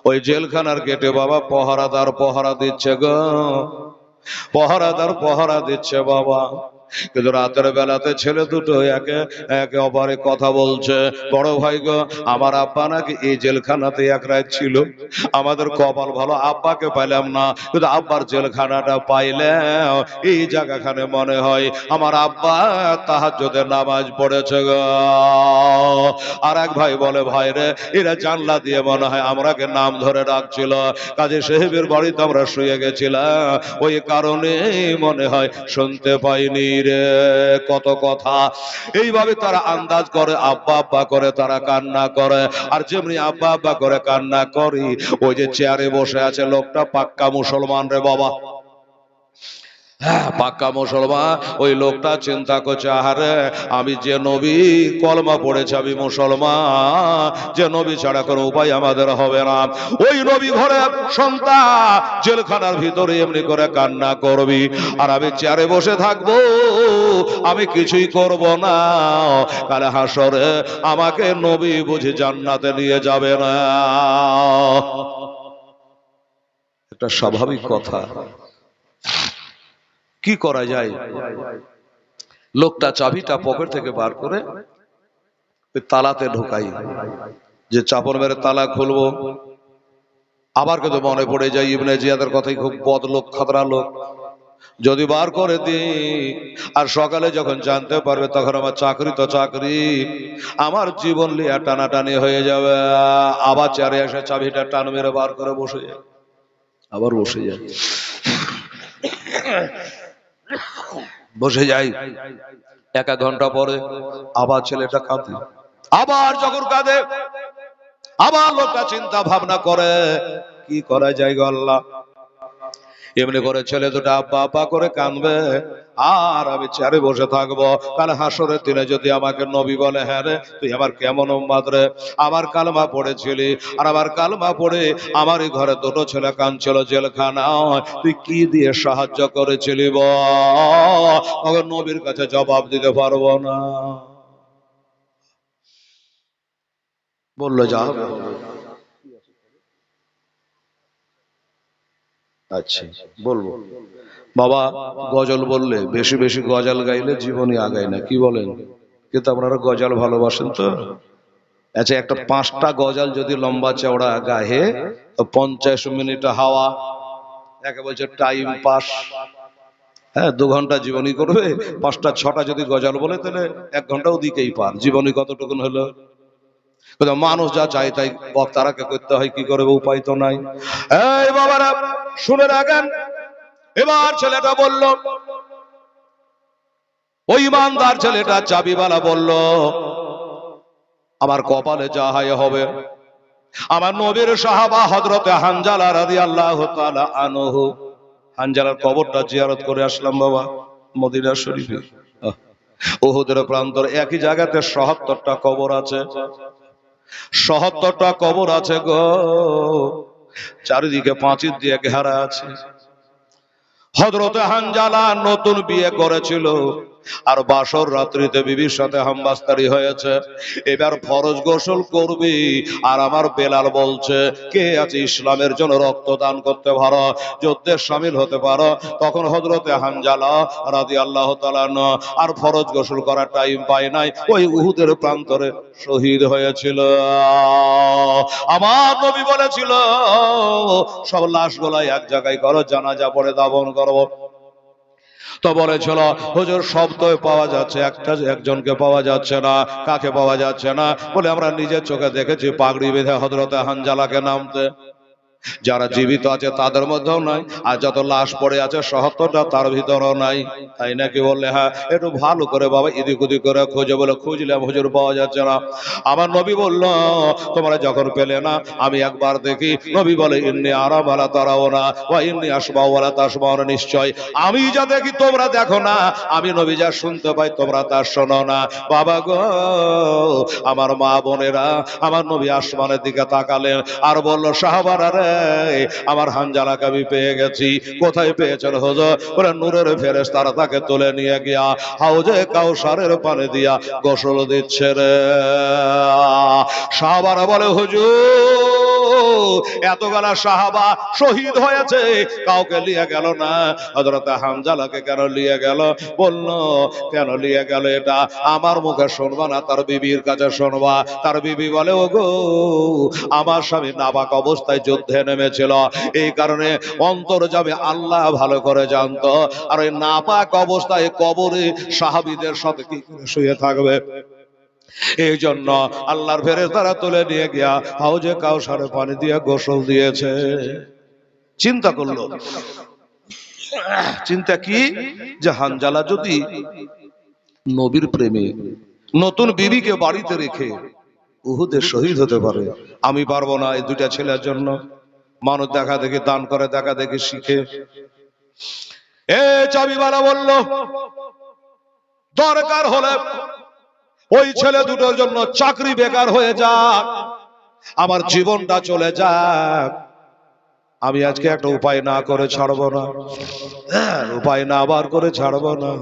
ওই জেলখানার গেটে বাবা পহরাদার পহরা দিচ্ছে গো, পহরাদার পহরা দিচ্ছে বাবা। কিন্তু রাতের বেলাতে ছেলে দুটো একে একে অপরে কথা বলছে, বড় ভাই গো আমার আব্বা নাকি এই জেলখানাতে এক রাত ছিল, আমাদের কপাল ভালো আব্বাকে পাইলাম না, কিন্তু আব্বার জেলখানাটা পাইলাম। এই জায়গাখানে মনে হয় আমার আব্বা তাহাজ্জুদের নামাজ পড়েছে গো। আর এক ভাই বলে, ভাই রে এরা জানলা দিয়ে মনে হয় আমরাকে নাম ধরে ডাকছিল, কাজী সাহেবের বাড়িতে আমরা শুয়ে গেছিলাম, ওই কারণে মনে হয় শুনতে পাইনি রে। কত কথা এইভাবে তারা আন্দাজ করে, আব্বা আব্বা করে তারা কান্না করে। আর যেমনি আব্বা আব্বা করে কান্না করি, ওই যে চেয়ারে বসে আছে লোকটা পাক্কা মুসলমান রে বাবা, পাক্কা মুসলমান। ওই লোকটা চিন্তা করছে, আহারে আমি যে নবী কলমা পড়েছে, আমি মুসলমান, যে নবী ছাড়া কোনো উপায় আমাদের হবে না। ওই নবী ঘরে সন্তান জেলখানার ভিতরে এমনি করে কান্না করবি, আর আমি চেয়ারে বসে থাকবো, আমি কিছুই করব না। কালে হাসরে আমাকে নবী বুঝি জান্নাতে নিয়ে যাবে না। একটা স্বাভাবিক কথা। কি করা যায়? লোকটা চাবিটা পকেট থেকে বার করে ওই তালাতে ঢোকাই, যে চাপড় মেরে তালা খুলবো। আবার কিন্তু মনে পড়ে যায় ইবনে জিয়াদের কথাই, খুব বদ লোক, খাতরা লোক। যদি বার করে দিই আর সকালে যখন জানতে পারবে, তখন আমার চাকরি তো চাকরি, আমার জীবন লিয়া টানাটানি হয়ে যাবে। আবার চারে এসে চাবিটা টান মেরে বার করে বসে যায়, আবার বসে যায়, বসে যাই। এক ঘন্টা পরে আবার ছেলেটা কাঁদে, আবার যখন কাঁদে আবার লোকটা চিন্তা ভাবনা করে কি করা যায় গো আল্লাহ। এমনি করে ছেলে দুটো আব্বা আব্বা করে কাঁদবে, আর আমি চেয়ারে বসে থাকবো। কাল হাসরের দিনে যদি আমাকে নবী বলে, হ্যাঁ রে তুই আমার কেমন উম্মত রে, আমার কালমা পড়েছিলি, আর আমার কালমা পড়ে আমারই ঘরে দুটো ছেলে কাঁদছিল জেলখানায়, তুই কি দিয়ে সাহায্য করেছিলি বল? নবীর কাছে জবাব দিতে পারবো না। বললো যা হবে। আচ্ছা বলবো। বাবা গজল বললে বেশি বেশি গজল গাইলে জীবনই আগায় না, কি বলেন? কিন্তু আপনারা গজল ভালোবাসেন তো। আচ্ছা, একটা 5টা গজল যদি লম্বা চওড়া গায়ে তো 50 মিনিট হাওয়া, একে বলছে টাইম পাস। হ্যাঁ, 2 ঘন্টা জীবনী করবে, 5টা 6টা যদি গজল বলে তাহলে 1 ঘন্টা ওদিকেই পার। জীবনী কতটুকুন হলো? মানুষ যা চাই তাই বক্তারাকে করতে হয়, কি করবে? উপায় তো নাই। এই বাবারা শুনে রাখেন, এবার ছেলেটা বলল, ওই ইমানদার ছেলেটা চাবিওয়ালা বলল, আমার কপালে যা হয় হবে। আমার নবীর সাহাবা হযরতে হানজালা রাদিয়াল্লাহু তাআলা আনহু, হানজালার কবরটা জিয়ারত করে আসলাম বাবা মদিনা শরীফে। উহুদের প্রান্তর একই জায়গাতে ৭৭টা কবর আছে, ৭৭টা কবর আছে গো, চারিদিকে পাঁচিল দিয়ে ঘেরা আছে। হযরতে হানজালা নতুন বিয়ে করেছিল, আর বাসর রাত্রিতে বিবির সাথে হামবাস্তারি হয়েছে। এবার ফরজ গোসল করবি, আর আমার বেলাল বলছে, কে আছে ইসলামের জন্য রক্তদান করতে পারো, যুদ্ধে শামিল হতে পারো। তখন হযরতে হানজালা রাদিয়াল্লাহু তাআলা আর ফরজ গোসল করার টাইম পায় নাই, ওই উহুদের প্রান্তরে শহীদ হয়েছিল। আমার নবী বলেছিল, সব লাশগুলো এক জায়গায় করো, জানাজা পড়ে দাফন করো। তো বলেছিল, হুজুর সব তো পাওয়া যাচ্ছে, একজনকে পাওয়া যাচ্ছে না। কাকে পাওয়া যাচ্ছে না? বলে আমরা নিজের চোখে দেখেছি পাগড়ি বেঁধে হযরতে হানজালাকে নামতে। যারা জীবিত আছে তাদের মধ্যেও নাই, আর যত লাশ পড়ে আছে ৭৭টা তার ভিতরেও নাই। তাই নাকি? বললে হ্যাঁ। একটু ভালো করে বাবা এদিক ওদিক করে খোঁজে। বলে খুঁজলাম হুজুর পাওয়া যাচ্ছে না। আমার নবী বলল, তোমরা যখন পেলে না আমি একবার দেখি। নবী বলে, ইন্নী আরা ওয়ালা তারাউনা ওয়া ইন্নী আসমাউ ওয়ালা তাসমাউনা, নিশ্চয় আমি যা দেখি তোমরা দেখো না, আমি নবী যা শুনতে পাই তোমরা তা শোনো না। বাবা গো, আমার মা বোনেরা, আমার নবী আসমানের দিকে তাকালেন আর বলল, সাহাবারা রে, আমার হানজালাকে আমি পেয়ে গেছি। কোথায় পেয়েছেন হুজুর? বলে, নূরের ফেরেশতারা তাকে তুলে নিয়ে গিয়া হাউজে কাউসারের পানি দিয়া গোসল দিচ্ছে রে। সাহাবারা বলে, হুজুর এতগুলা সাহাবা শহীদ হয়েছে, কাউকে নিয়ে গেল না, হযরত হানজালাকে কেন নিয়ে গেল? বলল, কেন নিয়ে গেল এটা আমার মুখে শুনবা না, তার বিবির কাছে শুনবা। তার বিবি বলে, ওগো আমার স্বামী নাবাক অবস্থায় যুদ্ধে নেমেছিল, এই কারণে অন্তর্যামী আল্লাহ ভালো করে জানতো। আর ওই নাপাক অবস্থায় কবরে সাহাবীদের সাথে কি করে শুয়ে থাকবে? এই জন্য আল্লাহর ফেরেশতারা তুলে নিয়ে গিয়া হাউজে কাউসারে পানি দিয়ে গোসল দিয়েছে। চিন্তা করলো, চিন্তা কি, যে হানজালা যদি নবীর প্রেমে নতুন বিবিকে বাড়িতে রেখে উহুদে শহীদ হতে পারে, আমি পারবো না? এই 2টা ছেলের জন্য মানুষ দেখা দেখি দান করে, দেখা দেখি শিখে। এ চাবিওয়ালা বলল, দরকার হলে ওই ছেলে দুটোর জন্য চাকরি বেকার হয়ে যাক, আমার জীবনটা চলে যাক, আমি আজকে একটা উপায় না করে ছাড়বো না, উপায় না বার করে ছাড়বো না।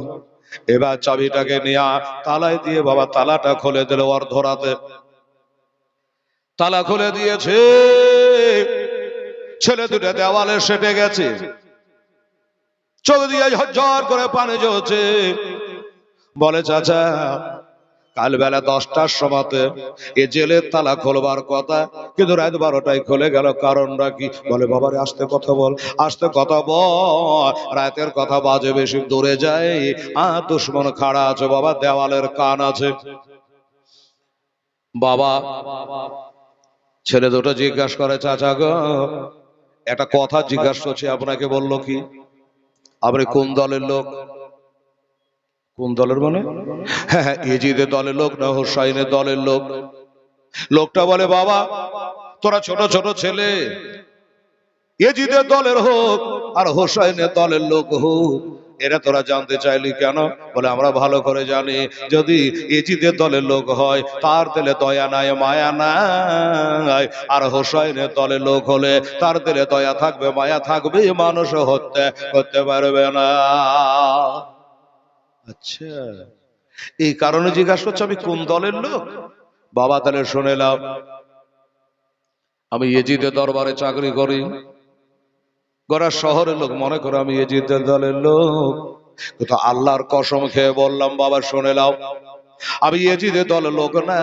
এবার চাবিটাকে নিয়ে তালায় দিয়ে বাবা তালাটা খুলে দিল, অর্ধরাতে তালা খুলে দিয়েছে। ছেলে দুটো দেওয়ালে সেটে গেছে, চোখ দিয়ে ঝরঝর করে পানি ঝরছে। বলে, চাচা কাল বেলা 10টার সময়তে এ জেলের তালা খোলবার কথা, কিন্তু রাত 12টায় খুলে গেল, কারণটা কি? বলে, বাবারে আস্তে কথা বল, আস্তে কথা বল, রাতের কথা বাজে বেশি দূরে যায়, দুশ্মন খাড়া আছে বাবা, দেওয়ালের কান আছে। বাবা ছেলে দুটো জিজ্ঞাসা করে, চাচা গো একটা কথা জিজ্ঞাসা করছি আপনাকে। বললো, কি? আপনি কোন দলের লোক? কোন দলের মানে? হ্যাঁ, ইজিদের দলের লোক না হুসাইনের দলের লোক? লোকটা বলে, বাবা তোরা ছোট ছোট ছেলে, ইজিদের দলের হোক আর হুসাইনের দলের লোক হোক, এরা তোরা জানতে চাইলি কেন? বলে, আমরা ভালো করে জানি, যদি ইজিদের দলের লোক হয় তার দিলে দয়া নাই, মায়া নাই, আর হুসাইনের দলের লোক হলে তার দিলে দয়া থাকবে, মায়া থাকবে, মানুষ হত্যা করতে পারবে না। আচ্ছা, এই কারণে জিজ্ঞাসা করছে আমি কোন দলের লোক? বাবা তাহলে শুনে নাও, আমি ইয়েজিদের দরবারে চাকরি করি, গোটা শহরের লোক মনে করে আমি এজিদের দলের লোক, কিন্তু আল্লাহর কসম খেয়ে বললাম বাবা শুনে নাও, আমি এজিদের দলের লোক না,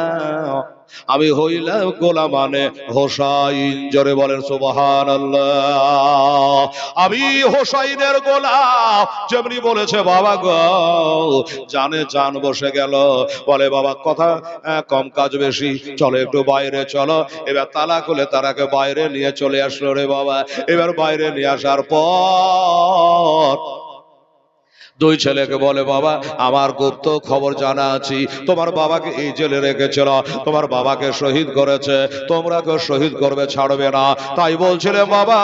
আমি হইলাম গোলাম মানে হোসাইন। জোরে বলেন সুবহানাল্লাহ। আমি হোসাইনের গোলাম। যেমনি বলেছে বাবা গো, জানে জান বসে গেল। বলে বাবা কথা কম কাজ বেশি, চলো একটু বাইরে চলো। এবার তালা খুলে তারাকে বাইরে নিয়ে চলে আসলো রে বাবা। এবার বাইরে নিয়ে আসার পর দুই ছেলেকে বলে বাবা আমার গুপ্ত খবর জানা আছি, তোমার বাবাকে এই জেলে রেখেছিল, তোমার বাবাকে শহীদ করেছে, তোমরা কেউ শহীদ করবে ছাড়বে না। তাই বলছিলেন বাবা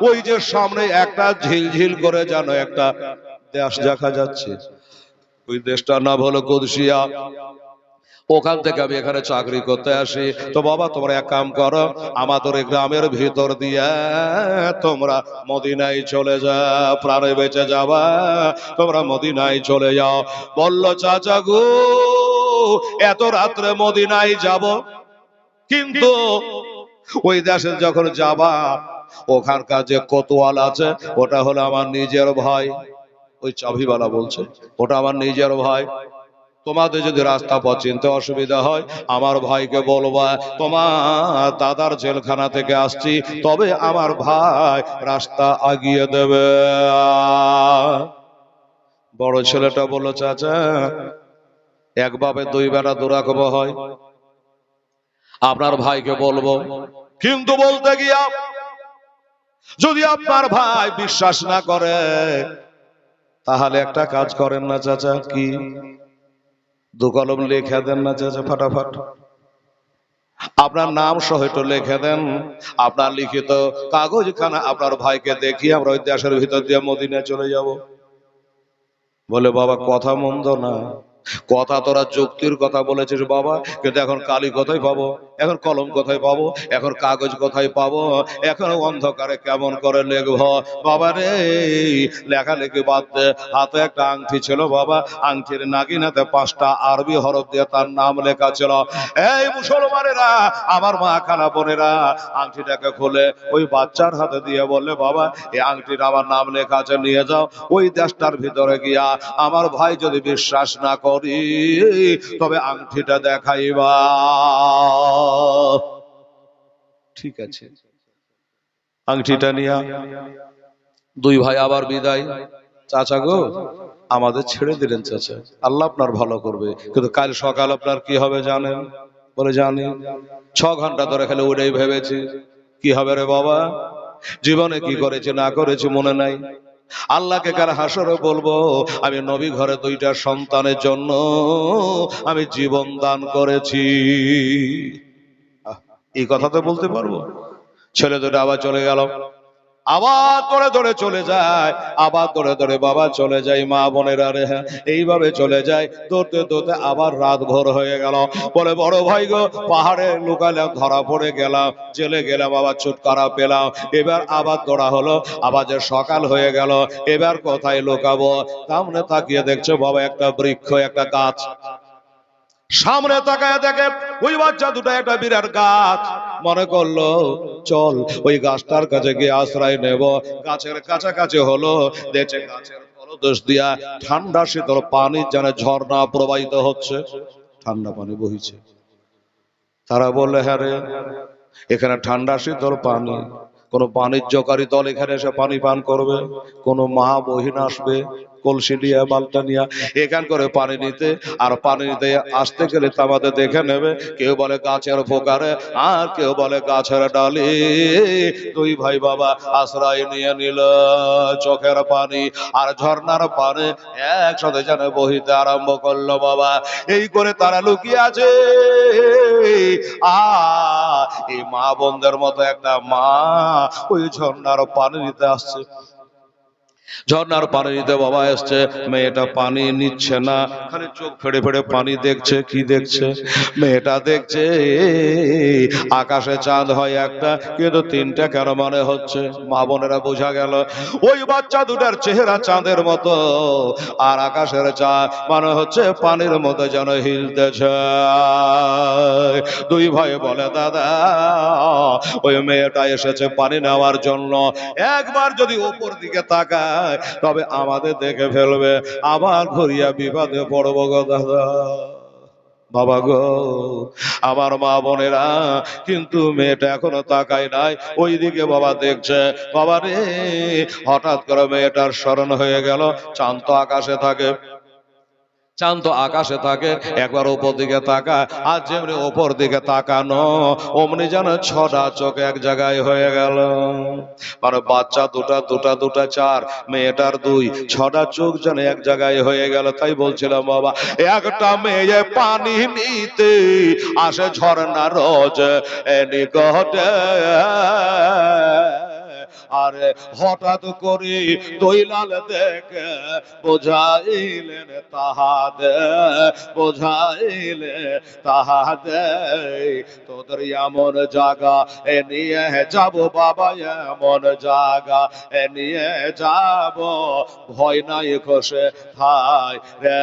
ওই যে সামনে একটা ঝিলঝিল করে যেন একটা দেশ দেখা যাচ্ছে, ওই দেশটার নাম হলো কুদসিয়া। ওখান থেকে আমি এখানে চাকরি করতে আসি। তো বাবা তোমরা এক কাম করো, আমাদের গ্রামের ভিতর দিয়ে তোমরা মদিনায় চলে যাও, প্রাণে বেঁচে যাবা, তোমরা মদিনায় চলে যাও। বলল চাচা গো এত রাত্রে মদিনায় যাব, কিন্তু ওই দেশে যখন যাবা ওখানকার যে কোতোয়াল আছে ওটা হলো আমার নিজের ভাই। ওই চাবিওয়ালা বলছে ওটা আমার নিজের ভাই। তোমাদের যদি রাস্তা পথ চিনতে অসুবিধা হয় আমার ভাইকে বলবা তোমার দাদার জেলখানা থেকে আসছি, তবে আমার ভাই রাস্তা আগিয়ে দেবে। বড় ছেলেটা বলল চাচা এক বাপে দুই বেটা দুরাকব হয়, আপনার ভাইকে বলবো, কিন্তু বলতে গিয়া যদি আপনার ভাই বিশ্বাস না করে তাহলে একটা কাজ করেন না চাচা, কি দু কলম লিখে দেন না চাচা, ফাটাফাট আপনার নাম সহ একটু লিখে দেন, আপনার লিখিত কাগজ খানা আপনার ভাইকে দেখিয়ে আমরা ওই দেশের ভিতর দিয়ে মদিনায় চলে যাব। বলে বাবা কথা মন্দ না, কথা তোরা যুক্তির কথা বলেছিস বাবা, কিন্তু এখন কালি কোথায় পাবো, এখন কলম কোথায় পাবো, এখন কাগজ কোথায় পাবো, এখন অন্ধকারে কেমন করে লিখবো বাবা রে। লেখালেখি বাদ দে, হাতে একটা আংটি ছিল বাবা, আংটির নাগিনাতে 5টা আরবি হরফ দিয়ে তার নাম লেখা ছিল। এই মুসলমানেরা আমার মা খানা বোনেরা আংটিটাকে খুলে ওই বাচ্চার হাতে দিয়ে বললে বাবা এই আংটিটা আমার নাম লেখা আছে, নিয়ে যাও ওই দেশটার ভিতরে গিয়া আমার ভাই যদি বিশ্বাস না করি তবে আংটিটা দেখাইবা। ঠিক আছে, আংটিটা নিয়া দুই ভাই আবার বিদায়। চাচা গো আমাদের ছেড়ে দিলেন চাচা, আল্লাহ আপনার ভালো করবে, কিন্তু কাল সকাল আপনার কি হবে জানেন? বলে জানি। 6 ঘন্টা ধরে খেলে ওটাই ভেবেছি কি হবে রে বাবা, জীবনে কি করেছে না করেছে মনে নাই। আল্লাহকে কাল হাসরে বলবো আমি নবী ঘরে 2টা সন্তানের জন্য আমি জীবন দান করেছি। এই কথা তো বলতে পারবো। ছেলে দুটো আবার চলে গেল, আবার ধরে ধরে চলে যায়, আবার ধরে ধরে বাবা চলে যায়, মা বোনেরা রে হ্যাঁ এইভাবে চলে যায়। দৌড়তে দৌড়তে আবার রাত ভোর হয়ে গেল। বলে বড় ভাই গো পাহাড়ে লুকালাম, ধরা পড়ে গেলাম, জেলে গেলাম, আবার ছুটকারা পেলাম। এবার আবার দৌড়া হলো, আবার যে সকাল হয়ে গেল, এবার কোথায় লুকাবো? সামনে তাকিয়ে দেখছো বাবা একটা বৃক্ষ, একটা গাছ। সামনে তাকায় দেখে ওই বাচ্চা দুটো একটা বিরাট গাছ। মনে করলো চল ওই গাছটার কাছে গিয়ে আশ্রয় নেব। গাছের কাছাকাছি হলো, দেখছে গাছের তলদেশ দিয়া ঠান্ডা শীতল পানি যেন ঝর্ণা প্রবাহিত হচ্ছে, ঠান্ডা পানি বহিছে। তারা বললে হ্যাঁ রে এখানে ঠান্ডা শীতল পানি, কোন বাণিজ্যকারী দল এখানে এসে পানি পান করবে, কোন মা বহিন আসবে কলসি নিয়ে বালটা নিয়ে এখান করে পানি নিতে, আর পানি নিতে আসতে গেলে তো আমাদের দেখে নেবে। কেউ বলে গাছের ফোকারে, আর কেউ বলে গাছের ডালে। দুই ভাই বাবা আশ্রয় নিয়ে নিল, চোখের পানি আর ঝর্ণার পানি একসাথে যেন বহিতে আরম্ভ করলো বাবা। এই করে তারা লুকিয়ে আছে। এই মা বোনদের মতো একটা মা ওই ঝর্ণার পানি নিতে আসছে। ঝর্ণার পানি নিতে বাবা এসছে, মেয়েটা পানি নিচ্ছে না, খালি চোখ ফেড়ে ফেড়ে পানি দেখছে। কি দেখছে? মেয়েটা দেখছে আকাশে চাঁদ হয় একটা, কিন্তু তিনটা কেন মনে হচ্ছে? মা বোনেরা বোঝা গেল ওই বাচ্চা দুটার চেহারা চাঁদের মতো, আর আকাশের চাঁদ মনে হচ্ছে পানির মতো যেন হিলতেছে। দুই ভাই বলে, দাদা ওই মেয়েটা এসেছে পানি নেওয়ার জন্য, একবার যদি উপর দিকে তাকায় তবে আমাদের দেখে ফেলবে, আবার ঘুরিয়া বিপদে পড়বো গো দাদা। বাবা গো, আমার মা বোনেরা, কিন্তু মেয়েটা এখনো তাকায় নাই, ওই দিকে বাবা দেখছে। বাবা রে, হঠাৎ করে মেয়েটার স্মরণ হয়ে গেল চাঁদ তো আকাশে থাকে, চাঁদ তো আকাশে থাকে, একবার উপর দিকে তাকা, আর যেমনি উপর দিকে তাকানো অমনি যেন ছটা চোখ এক জায়গায় হয়ে গেল। মানে বাচ্চা দুটা দুটা দুটা চার, মেয়েটার দুই, ছটা চোখ যেন এক জায়গায় হয়ে গেল। তাই বলছিলাম বাবা, একটা মেয়ে পানি নিতে আসে ঝর্ণা রোজ নিকটে, আরে হঠাৎ করে দৈলাল দেখে বোঝাইলেন তাহাদে, বোঝাইলে তাহাদে, তোদের এমন জায়গা এ নিয়ে যাব বাবা, এমন জায়গা এ নিয়ে যাব, ভয় নাই খসে থাই রে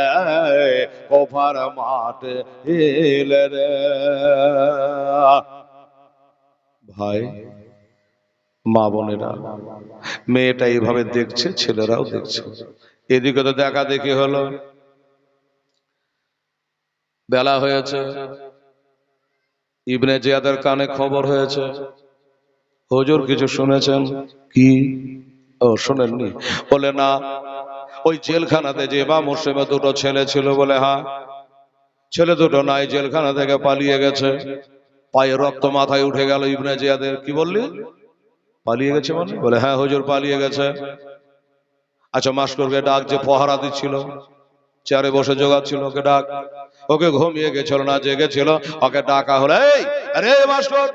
কোফার মাঠে হিলে রে। ভাই মা বোনেরা, মেয়েটা এইভাবে দেখছে, ছেলেরাও দেখছে। এদিকে তো দেখা দেখি হলো, বেলা হয়েছে, ইবনে জিয়াদের কানে খবর হয়েছে, হুজুর কিছু শুনেছেন কি? ও শোনেননি? বলে না, ওই জেলখানাতে যে বা মুসলিমে দুটো ছেলে ছিল, বলে হ্যাঁ, ছেলে দুটো নাই, জেলখানা থেকে পালিয়ে গেছে। পায়ে রক্ত মাথায় উঠে গেল ইবনে জিয়াদের। কি বললি? পালিয়ে গেছে মানে? বলে হ্যাঁ হুজুর পালিয়ে গেছে। আচ্ছা মাস্টারকে ডাক, যে পহারা দিচ্ছিল, চেয়ারে বসে জোগাচ্ছিল, ওকে ডাক। ওকে ঘুমিয়ে গেছিল না, জেগেছিল, ওকে ডাকা হলো। এই আরে মাস্টার,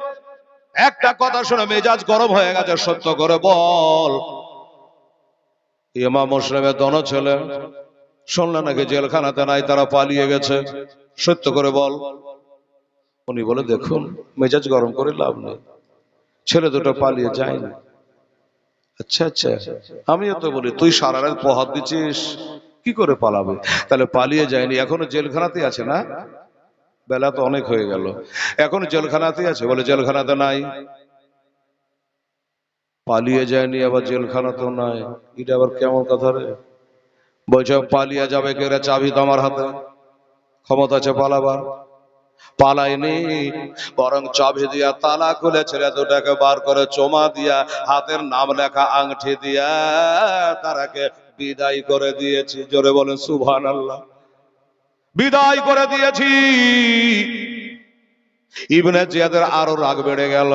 একটা কথা শুনে মেজাজ গরম হয়ে গেছে, সত্য করে বল, ইমাম মুসলিমের দোনো ছেলে শুনলে নাকি জেলখানাতে নাই, তারা পালিয়ে গেছে, সত্য করে বল। উনি বলে, দেখুন মেজাজ গরম করে লাভ নেই, ছেলে দুটো পালিয়ে যায়নি। আচ্ছা আচ্ছা, আমিও তো বলি তুই সারা রাত প্রহার দিচ্ছিস, কি করে পালাবে? তাহলে পালিয়ে যায়নি, এখনো জেলখানাতে আছে না? বেলা তো অনেক হয়ে গেল, এখনো জেলখানাতে আছে? বলে জেলখানাতে নাই। পালিয়ে যায়নি আবার জেলখানাতেও নাই, এটা আবার কেমন কথা রে? বলছে পালিয়ে যাবে কে রে? চাবি তো আমার হাতে, ক্ষমতা আছে পালাবার। পালায়নি, বরং চাবি দিয়া তালা খুলে ছেলে দুটাকে বার করে চোমা দিয়া হাতের নাম লেখা আংটি দিয়া তারাকে বিদায় করে দিয়েছি। জোরে বলেন সুবহানাল্লাহ। বিদায় করে দিয়েছি। ইবনে জিয়াদের আরো রাগ বেড়ে গেল।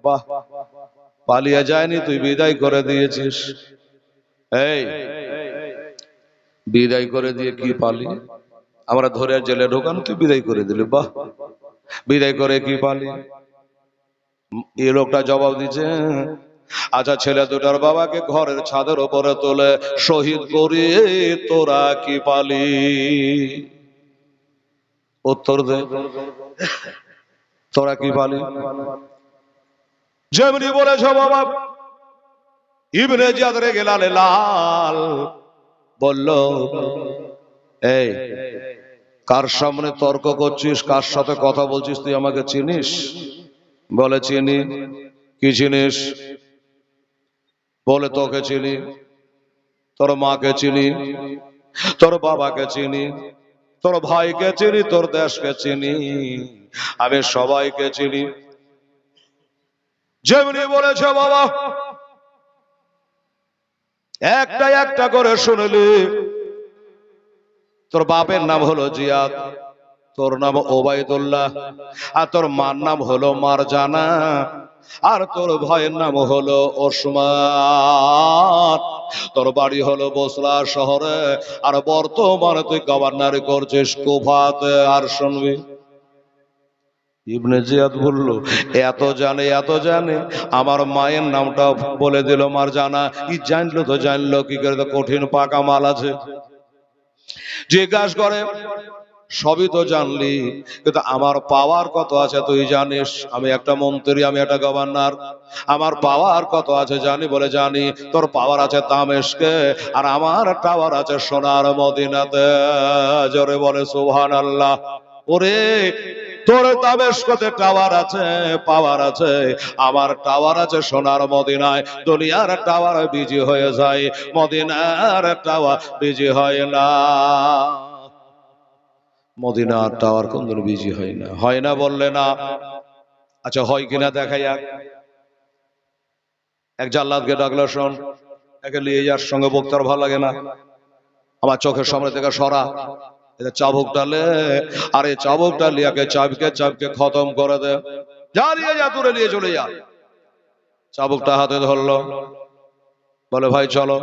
বাহ, পালিয়ে যায়নি, তুই বিদায় করে দিয়েছিস। এই বিদায় করে দিয়ে কি পালি? আমরা ধরে জেলে ঢোকানো, তুই বিদায় করে দিলি। বাহ, বিদায় করে কি পালি? এই লোকটা জবাব দিচ্ছে, আচ্ছা ছেলে দুটার বাবাকে ঘরের ছাদের উপরে তোলে শহীদ করি, তোরা কি পালি? উত্তর দে, তোরা কি পালি? যেমনি বলেছ বাবা, ইবনে জিয়াদ রেগে লালে লাল, বলল, এই কার সামনে তর্ক করছিস, কার সাথে কথা বলছিস, তুই আমাকে চিনিস? বলে চিনি। কি চিনিস? বলে তোকে চিনি, তোর মাকে চিনি, তোর বাবাকে চিনি, তোর ভাইকে চিনি, তোর দেশকে চিনি, আমি সবাইকে চিনি। যেমনি বলেছে বাবা, একটা একটা করে শুনলি। তোর বাপের নাম হলো জিয়াদ, তোর নাম ওবায়দুল্লাহ, আর তোর মার নাম হলো মারজানা, আর তোর ভাইয়ের নাম হলো ওসমান, তোর বাড়ি হলো বসরা শহরে, আর বর্তমানে তুই গভর্নর করছিস কুফাতে। আর শুনবি, ইবনে জিয়াদ বলল, এত জানে আমার মায়ের নামটা বলে দিল। মার জানা কি জানলো তো জানলো কি করে, তো কঠিন পাকা মাল আছে। জিজ্ঞাসা করে, সবই তো জানলি, কিন্তু আমার পাওয়ার কত আছে তুই জানিস? আমি একটা মন্ত্রী, আমি একটা গভর্নর, আমার পাওয়ার কত আছে জানি? বলে জানি। তোর পাওয়ার আছে দামেস্কে, আর আমার টাওয়ার আছে সোনার মদিনাতে। জোরে বলে সুবহানাল্লাহ। ওরে, তোর দামেস্কতে টাওয়ার আছে, পাওয়ার আছে, আমার টাওয়ার আছে সোনার মদিনায়। দুনিয়ার টাওয়ার বিজি হয়ে যায়, মদিনার টাওয়ার বিজি হয় না। মদিনার টাওয়ার কোনদিন বিজি হয় না। হয় না বললে না? আচ্ছা হয় কিনা দেখাই। এক জাল্লাদকে ডাকলো, শোন, একে নিয়ে যার সঙ্গে বক্তার ভালো লাগে না, আমার চোখের সামনে থেকে সরা, এটা চাবুকটা লে, আর এই চাবুকটা লিয়াকে চাবকে খতম করে দে। যা নিয়ে যা, দূরে নিয়ে চলে যা। চাবুকটা হাতে ধরলো, বলে ভাই চলো।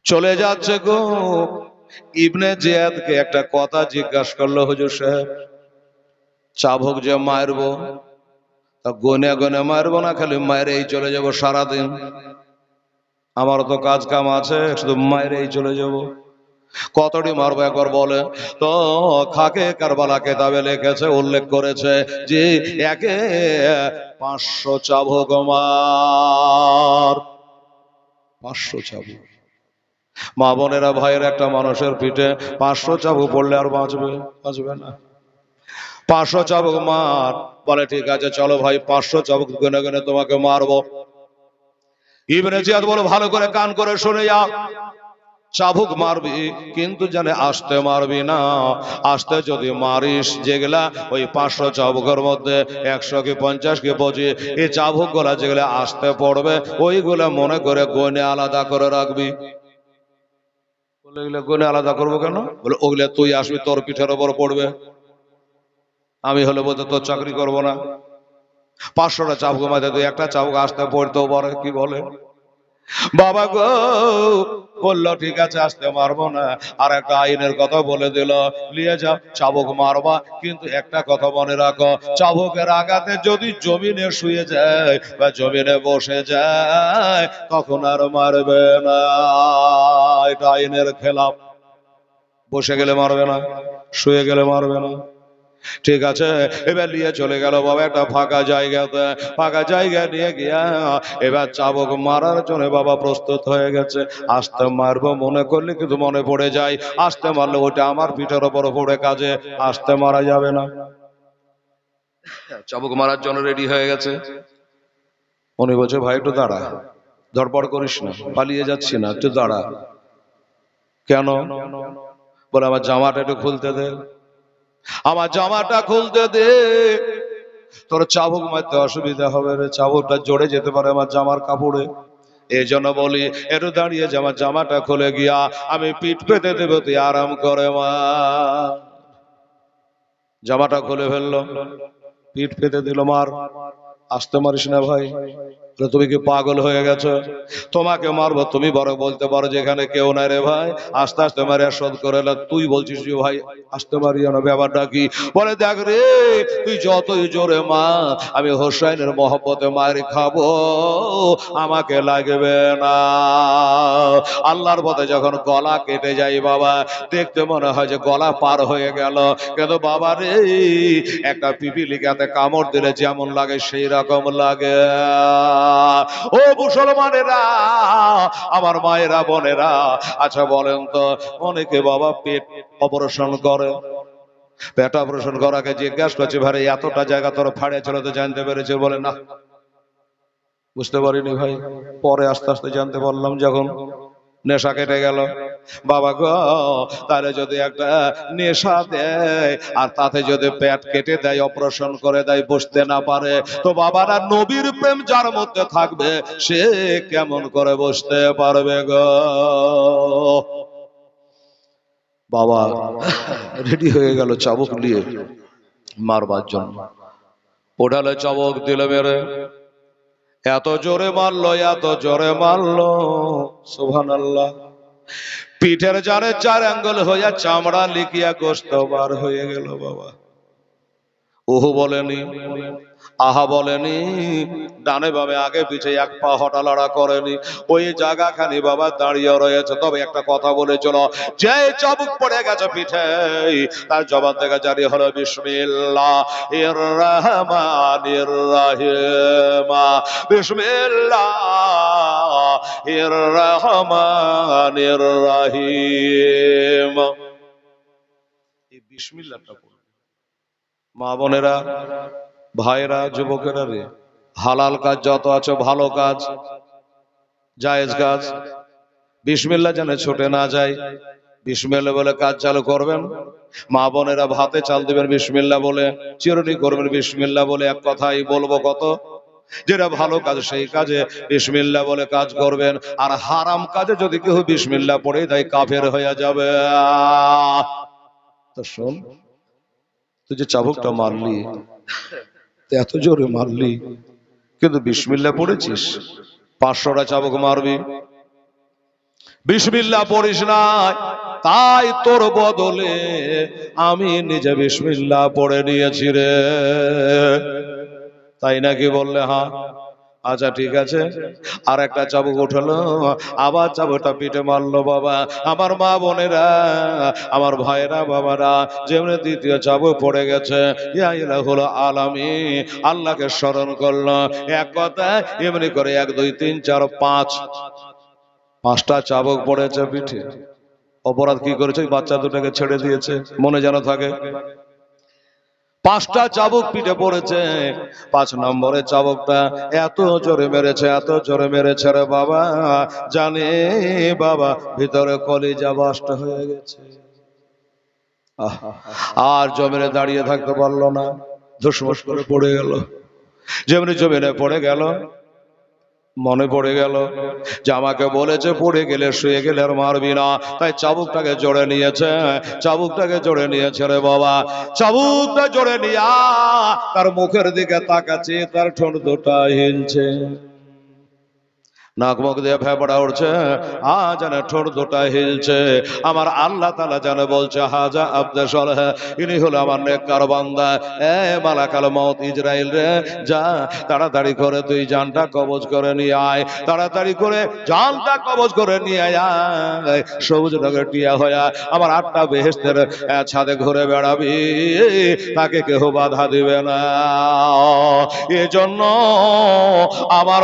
চলে যাচ্ছে গো। ইবনে জিয়াদকে একটা কথা জিজ্ঞাসা করলো, হুজুর সাহেব, চাবুক যে মারবো, তা গনে গনে মারবো না খালি মায়েরেই চলে যাব সারাদিন? আমার তো কাজ কাম আছে, শুধু মায়েরেই চলে যাব। কতটি মারবো একবার বলে তো? খাকে কারবালা কেতাবে লিখেছে, উল্লেখ করেছে যে একে 500 চাবুক মার। 500 চাবুক। মা বোনেরা, ভাইয়ের, একটা মানুষের পিঠে 500 চাবুক পড়লে আর বাঁচবে না। 500 চাবুক মার। বলে ঠিক আছে চলো ভাই, 500 চাবুক গুনে গুনে তোমাকে মারবো। ইবনে জিয়াদ বলে, ভালো করে কান করে শুনে যা, চাবুক মারবি কিন্তু জানে আস্তে মারবি না। আস্তে যদি মারিস, যেগুলা ওই 500 চাবুকের মধ্যে 100 কি 50 কি 25 এই চাবুক গুলা যেগুলা আস্তে পড়বে, ওইগুলা মনে করে গনে আলাদা করে রাখবি। বলে ওইগুলা গনে আলাদা করবো কেন? বলে ওগুলা তুই আসবি, তোর পিঠের ওপর পড়বে। আমি হলে বলতে তোর চাকরি করবো না। 500টা চাবুক মাঝে তুই একটা চাবুক আসতে পড়তেও পারে। কি বলে বাবা গো? বললো ঠিক আছে আসতে মারবো না। আর একটা আইনের কথা বলে দিল, নিয়ে যাও চাবুক মারবা, কিন্তু একটা কথা মনে রাখো, চাবুকের আঘাতে যদি জমিনে শুয়ে যায় বা জমিনে বসে যায়, তখন আর মারবে না। এটা আইনের খেলাফ। বসে গেলে মারবে না, শুয়ে গেলে মারবে না। ঠিক আছে, এবার নিয়ে চলে গেল বাবা একটা ফাঁকা জায়গাতে। ফাঁকা জায়গা নিয়ে গিয়া এবার চাবুক মারার জন্য বাবা প্রস্তুত হয়ে গেছে। আস্তে মারবো মনে করলে কিন্তু মনে পড়ে যায়, আস্তে মারলে ওটা আমার পিঠের ওপর পড়ে, কাজে আস্তে মারা যাবে না। চাবুক মারার জন্য রেডি হয়ে গেছে। উনি বলছে, ভাই একটু দাঁড়া, ধরপড় করিস না, পালিয়ে যাচ্ছি না, একটু দাঁড়া। কেন? বলে আমার জামাটা একটু খুলতে দে, আমার জামাটা খুলতে দে। তোর চাবুক মারতে অসুবিধা হবে রে, চাবুকটা জড়ে যেতে পারে আমার জামার কাপড়ে। এই জন্য বলি একটু দাঁড়িয়ে যে আমার জামাটা খুলে গিয়া আমি পিঠ পেতে দেবো, তুই আরাম করে মা। জামাটা খুলে ফেললো, পিঠ পেতে দিল, মার। আসতে মারিস না ভাই। তুমি কি পাগল হয়ে গেছো? তোমাকে মারবো, তুমি বড় বলতে পারো যেখানে কেউ নাই রে ভাই, আস্তে আস্তে মারে শোধ করে। তুই বলছিস যে ভাই আসতে মারিও না, ব্যাপারটা কি? বলে দেখ রে, তুই যতই জোরে মা, আমি হোসাইনের মহব্বতে মারি খাবো, আমাকে লাগবে না। আল্লাহর পথে যখন গলা কেটে যাই বাবা, দেখতে মনে হয় যে গলা পার হয়ে গেল, কিন্তু বাবা রে, একটা পিপিলিকাতে কামড় দিলে যেমন লাগে সেই রকম লাগে। ও মুসলমানেরা, আমার মায়েরা, বোনেরা, আচ্ছা বলেন তো, অনেকে বাবা পেট অপারেশন করে। পেট অপারেশন করাকে জিজ্ঞাসা করছে, ভাই এতটা জায়গা তোর ফাড়ে ছিল তো জানতে পেরেছে? বলে না, বুঝতে পারিনি ভাই, পরে আস্তে আস্তে জানতে পারলাম যখন নেশা কেটে গেল। বাবা গো, তাহলে যদি একটা নেশা দেয় আর তাতে যদি পেট কেটে দেয়, অপারেশন করে দেয়, বসতে না পারে, তো বাবারা নবীর প্রেম যার মধ্যে থাকবে সে কেমন করে বসতে পারবে গো? বাবা রেডি হয়ে গেল চাবুক নিয়ে মারবার জন্য। ওঠালে চাবুক দিলে মেরে, এত জোরে মারলো, এত জোরে মারলো, সুবহানাল্লাহ। পিঠের জারে 4 আঙ্গুল হইয়া চামড়া লিখিয়া গোস্ত বার হয়ে গেল বাবা। ওহু বলেনি, আহা বলেনি, ডানে বামে আগে পিছে এক পা হটালড়া করেনি, ওই জায়গাখানি বাবা দাঁড়িয়ে রয়েছে। তবে একটা কথা বলে চলো, যে চাবুক পড়ে গেছে পিঠে, তার জবান থেকে জারি হলো বিসমিল্লাহির রহমানির রহিম, বিসমিল্লাহির রহমানির রহিম। এই বিসমিল্লাহটা মা বোনেরা, ভাইরা, যুবকেরা রে, হালাল কাজ যত আছে, ভালো কাজ, জায়েজ কাজ, বিসমিল্লাহ যেন ছুটে না যায়, বিসমিল্লাহ বলে কাজ চালু করবেন। মা বোনেরা ভাতে চাল দিবেন বিসমিল্লাহ বলে, চিরুনি করবেন বিসমিল্লাহ বলে। এক কথাই বলবো, কত যেটা ভালো কাজ সেই কাজে বিসমিল্লাহ বলে কাজ করবেন। আর হারাম কাজে যদি কেউ বিসমিল্লাহ পড়ে তাই কাফের হয়ে যাবে। তো শোন, তুই যে চাবুকটা মারলি, এত জোরে মারলি, কিন্তু বিসমিল্লাহ পড়েছিস? 500টা চাবুক মারবি, বিসমিল্লাহ পড়িস না, তাই তোর বদলে আমি নিজে বিসমিল্লাহ পড়ে নিয়েছি রে। তাই নাকি বললে? হ্যাঁ। আচ্ছা ঠিক আছে। আর একটা চাবুক উঠলো, আবার চাবুকটা পিঠে মারলো। বাবা আমার, মা বোনেরা, আমার ভাইরা, বাবারা, যেমনি দ্বিতীয় চাবুক পড়ে গেছে, ইয়া ইলাহুল আলামিন, আল্লাহকে স্মরণ করলো। এক কথা এমনি করে 1 2 3 4 5, 5টা চাবুক পড়েছে পিঠে। অপরাধ কি করেছে? বাচ্চা দুটাকে ছেড়ে দিয়েছে, মনে যেন থাকে। 5টা চাবুক পিঠে পড়েছে। 5 নম্বরের চাবুকটা এত জোরে মেরেছে, এত জোরে মেরেছে রে বাবা, জানে বাবা ভিতরে কলিজা বাস্ট হয়ে গেছে। আর জমিনে দাঁড়িয়ে থাকতে পারলো না, ধুসমুস করে পড়ে গেল। যেমনি জমিনে পড়ে গেল, মনে পড়ে গেল যে আমাকে বলেছে পড়ে গেলে, শুয়ে গেলে আর মারবি না। তাই চাবুকটাকে জোরে নিয়েছে, চাবুকটাকে জোরে নিয়েছে রে বাবা। চাবুকটা জোরে নিয়া তার মুখের দিকে তাকাচ্ছে, তার ঠোঁট দুটা হিলছে, নাক মুখ দিয়ে ফেপড়া উঠছে, জানে ঠোঁট দুটা হিলছে। আমার আল্লাহ তাআলা জানে বলছে, হাজা আব্দে সালেহ, ইনি হলো আমার নেককার বান্দা। এ মালাকাল মউত ইজরাইল রে, যা তাড়াতাড়ি করে তুই জানটা কবজ করে নিয়ে আয়, তাড়াতাড়ি করে জানটা কবজ করে নিয়ে আয়। সবুজ রঙের টিয়া হইয়া আমার 8টা বেহেশতের ছাদে ঘুরে বেড়াবি, তাকে কেউ বাধা দিবে না। এজন্য আমার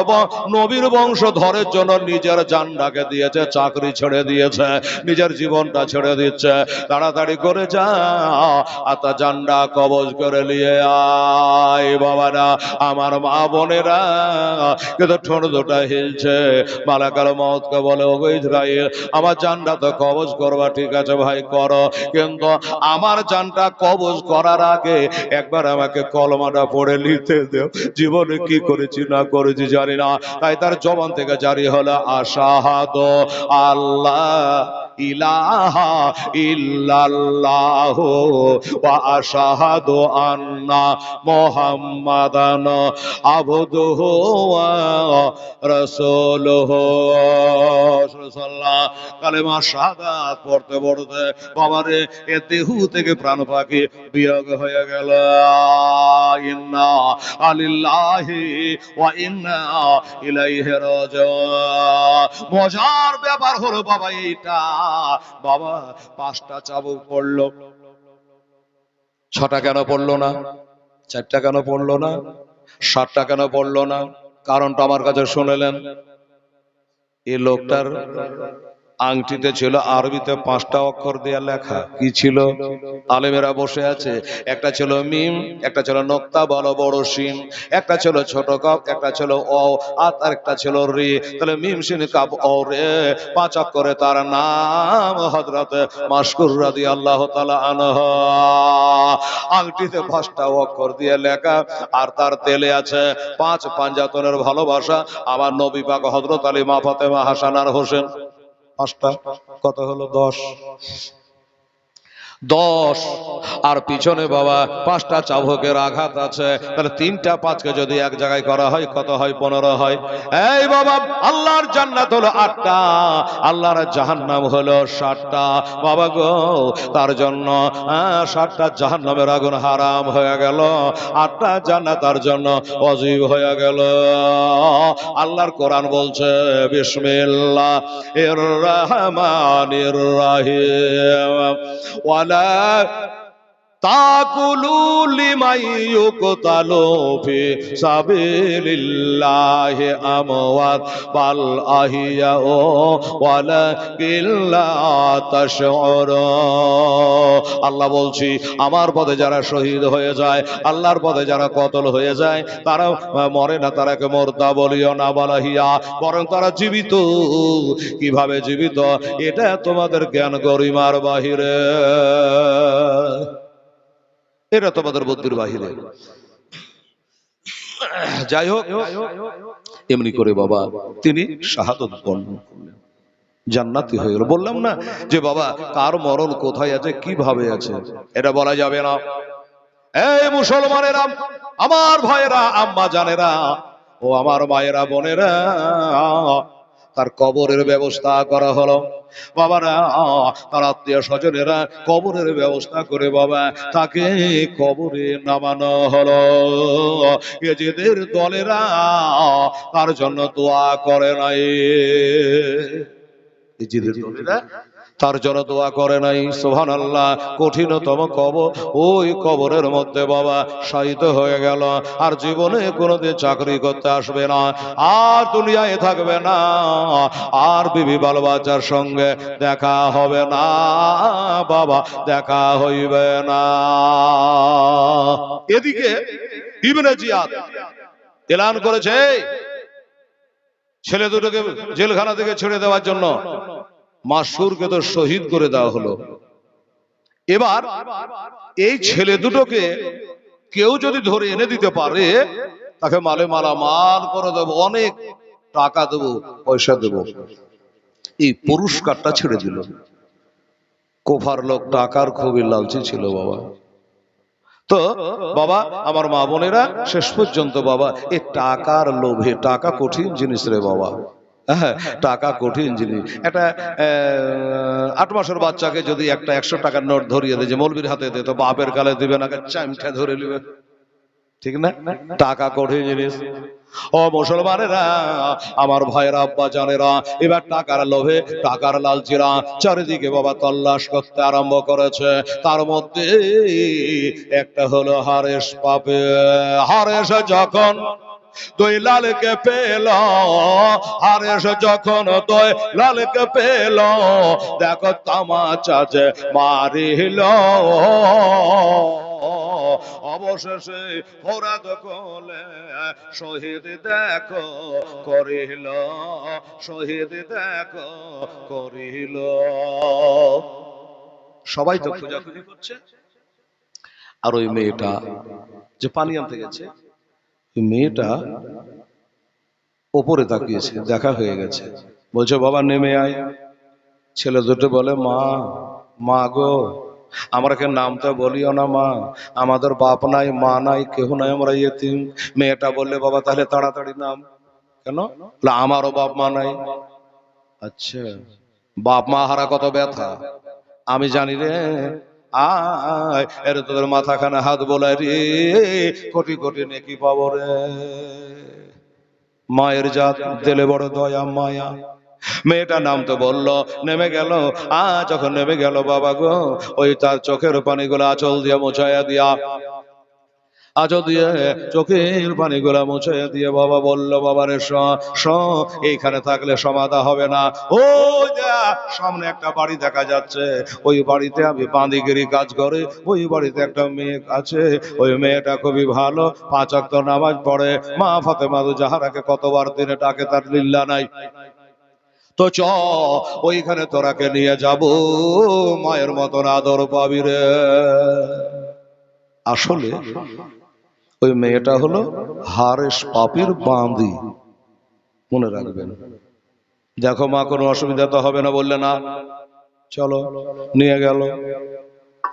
নবীর বংশ ধরের জন্য নিজের জানটাকে দিয়েছে, চাকরি ছেড়ে দিয়েছে, নিজের জীবনটা ছেড়ে দিচ্ছে। তাড়াতাড়ি করে যা, আর তা জানটা কবজ করে নিয়ে আয়। বাবারা, আমার মা বোনেরা, কিন্তু ঠোঁট দুটা হিলছে। মালাকাল মউতকে বলে, ওগো ইসরাইল, আমার জানটা তো কবজ করবা, ঠিক আছে ভাই করো, কিন্তু আমার জানটা কবজ করার আগে একবার আমাকে কলমাটা পড়ে নিতে দেও। জীবনে কি করেছি না করেছি জানি না, তাই তার জবান থেকে জারি হলো আশহাদু আল্লাহ ইলাহা ইল্লাল্লাহু ওয়া আশহাদু আন্না মুহাম্মাদান আবদুহু ওয়া রাসূলুহু। কালেমা শাহাদাত পড়তে পড়তে বাবারে এ দেহ থেকে প্রাণ পাখি বিয়োগ হয়ে গেল। ইন্না আলিল্লাহি ওয়া ইন্না ইলাইহি রাজিউন। মজার ব্যাপার হলো বাবা এইটা, বাবা 5টা চাবুক পড়লো, 6টা কেন পড়লো না? 4টা কেন পড়লো না? 7টা কেন পড়লো না? কারণটা আমার কাছে শুনলেন। এই লোকটার আংটিতে ছিল আরবিতে 5টা অক্ষর দিয়ে লেখা। কি ছিল? আলেমেরা বসে আছে, একটা ছিল মিম, একটা ছিল নোক্তা বড় বড় শিন, একটা ছিল ছোট কাপ, একটা ছিল অ, আর একটা ছিল রি। তাহলে মিম শিন কাপ অ রে 5 অক্ষরে তার নাম হযরত মাশকুর রাদিয়াল্লাহু তাআলা আনহু। আংটিতে 5টা অক্ষর দিয়ে লেখা, আর তার তেলে আছে 5 পাঞ্জাতনের ভালোবাসা আমার নবী পাক হযরত আলী, মা ফাতেমা, হাসান আর হোসেন। 5টা কত হলো? 10। 10 আর পিছনে বাবা 5টা চাবুকের আঘাত আছে, তাহলে 3টা 5কে যদি এক জায়গায় করা হয় কত হয়? 15 হয়। এই বাবা, আল্লাহর জান্নাত হলো 8টা, আল্লাহর জাহান্নাম হলো 7টা বাবা গো। তার জন্য 7টা জাহান্নামের আগুন হারাম হয়ে গেল, 8টা জান্নাত তার জন্য ওয়াজিব হয়ে গেল। আল্লাহর কোরআন বলছে বিসমিল্লাহির রহমানির রহিম ওয়ালা তাকুলু লিমান ইউকতালু ফি সাবিলিল্লাহি আমওয়াত বাল আহিয়াউ ওয়ালাকিন লা তাশউরুন। আল্লাহ বলছি, আমার পথে যারা শহীদ হয়ে যায়, আল্লাহর পথে যারা কতল হয়ে যায়, তারা মরে না, তারাকে মুর্দা বলিও না, বালাহিয়া, বরং তারা জীবিত। কিভাবে জীবিত? এটা তোমাদের জ্ঞান গরিমার বাহিরে, এটা তোমাদের বুদ্ধির বাহিরে। যাই হোক, এমনি করে বাবা তিনি শাহাদত বরণ করলেন, জান্নাতি হয়ে গেল। বললাম না যে বাবা কার মরণ কোথায় আছে, কিভাবে আছে, এটা বলা যাবে না। এই মুসলমানেরা, আমার ভাইয়েরা, আম্মা জানেরা, ও আমার মায়েরা, বোনেরা, তার কবরের ব্যবস্থা করা হলো। বাবারা, তার আত্মীয় স্বজনেরা কবরের ব্যবস্থা করে বাবা তাকে কবরে নামানো হলো। এজেদের দলেরা তার জন্য দোয়া করে নাই, এজেদের দলেরা তার জন্য দোয়া করে নাই। সুবহানাল্লাহ। কঠিনতম কবর, ওই কবরের মধ্যে বাবা শায়িত হয়ে গেল, আর জীবনে কোনোদিন চাকরি করতে আসবে না, আর দুনিয়ায় থাকবে না, আর বিবি বাল বাচ্চার সঙ্গে দেখা হবে না বাবা, দেখা হইবে না। এদিকে ইবনে জিয়াদ এলান করেছে ছেলে দুটোকে জেলখানা থেকে ছেড়ে দেওয়ার জন্য। মাসুরকে তো শহীদ করে দেওয়া হলো। এবার এই ছেলে দুটোকে কেউ যদি ধরে এনে দিতে পারে, তাকে মালে মালামাল করে দেবো, অনেক টাকা দেবো, পয়সা দেবো। এই পুরস্কারটা ছেড়ে দিল। কোফার লোক টাকার খুবই লালচি ছিল বাবা। তো বাবা, আমার মা বোনেরা, শেষ পর্যন্ত বাবা এই টাকার লোভে, টাকা কঠিন জিনিস রে বাবা, হ্যাঁ টাকা কঠিন জিনিস। একটা 8 মাসের বাচ্চাকে যদি একটা 100 টাকার নোট ধরিয়ে দেয় যে মৌলবীর হাতে দে, তো বাপের গালে দিবে না, চামটা ধরে নেবে, ঠিক না? টাকা কঠিন জিনিস। ও মুসলমানেরা, আমার ভাইয়েরা, আব্বা জানেরা, এবার টাকার লোভে, টাকার লালচিরা চারিদিকে বাবা তল্লাশ করতে আরম্ভ করেছে। তার মধ্যে একটা হলো হারেস পাপে। হারেস যখন দুই লালকে পেল, হারেস যখন দুই লালকে পেল, দেখো তামাচা যে মারিল, অবশেষে ফোরাদ কোলে শহীদ দেখো করিল, শহীদ দেখো করিল। সবাই তো খোঁজাখুঁজি করছে, আর ওই মেয়েটা যে পানি আনতে গেছে, মেয়েটা ওপরে তাকিয়েছে, দেখা হয়ে গেছে, বলছে বাবা নেমে আয়। ছেলে দুটো বলে মা, মা গো, আমরাকে নামতে বলিও না মা, আমাদের বাপ নাই, মা নাই, কেউ নাই, আমরা ইয়েতিম। মেয়েটা বললে বাবা তাহলে তাড়াতাড়ি নাম। কেন? আমারও বাপ মা নাই। আচ্ছা, বাপ মা হারা কত ব্যথা আমি জানি রে। আয়, এর তোদের মাথাখানে হাত বোলাই রে, কোটি কোটি নেকি পাবো রে। মায়ের জাত দিলে বড় দয়া মায়া। মেয়েটা নামতে বললো, নেমে গেল। যখন নেমে গেল বাবা গো, ওই তার চোখের পানিগুলো আঁচল দিয়ে মোছাইয়া দিয়া, আজও দিয়ে চোখের পানিগুলা মুছে দিয়ে বাবা বলল, বাবারে এইখানে থাকলে সমাধা হবে না। ও সামনে একটা বাড়ি দেখা যাচ্ছে, ওই বাড়িতে আমি বাঁদিগিরি কাজ করে, ওই বাড়িতে একটা মেয়ে আছে, ওই মেয়েটা খুবই ভালো, 5 ওয়াক্ত নামাজ পড়ে, মা ফাতেমা জাহারাকে কতবার দিনে ডাকে, তার লিল্লা নাই। তো চ ওইখানে তোরাকে নিয়ে যাব, মায়ের মতন আদর পাবি রে। আসলে ওই মেয়েটা হলো হারেস পাপির বাঁধি, মনে রাখবেন। দেখো মা কোনো অসুবিধা তো হবে না, বললে না, চলো নিয়ে গেল।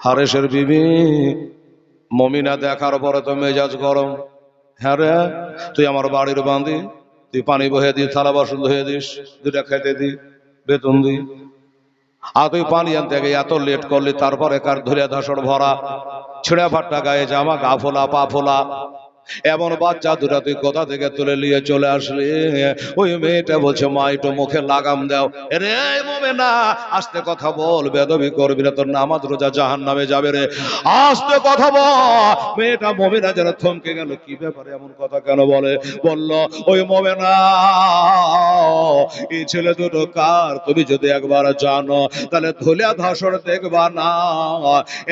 হারেসের বিবি মমিনা দেখার পরে তো মেজাজ গরম। হ্যাঁ রে, তুই আমার বাড়ির বাঁধি, তুই পানি বহে দিস, থালা বাসন ধুয়ে দিস, দুটা খেতে দি, বেতন দি, আর তুই পানি আনতে গিয়ে এত লেট করলি, তারপরে কার ধরে ধাসড় ভরা, ছিঁড়ে ফাট্টা গায়ে জামা, গা ফোলা পা ফোলা, এমন বাচ্চা দুটা তুই কোথা থেকে তুলে নিয়ে চলে আসলি? ওই মেয়েটা বলছে, মা একটু মুখে লাগাম দাও। রে মোমেনা, আস্তে কথা বল, বেদবি করবি না, তোর নামাজ রোজা জাহান্নামে যাবে রে, আস্তে কথা বল। মেয়েটা মোমেনা যেন থমকে গেল, কি ব্যাপারে এমন কথা কেন বলে? বলল, ওই মোমেনা, এই ছেলে দুটো কার? তুমি যদি একবার জানো তাহলে ধুলিয়া ধাসর দেখবা না,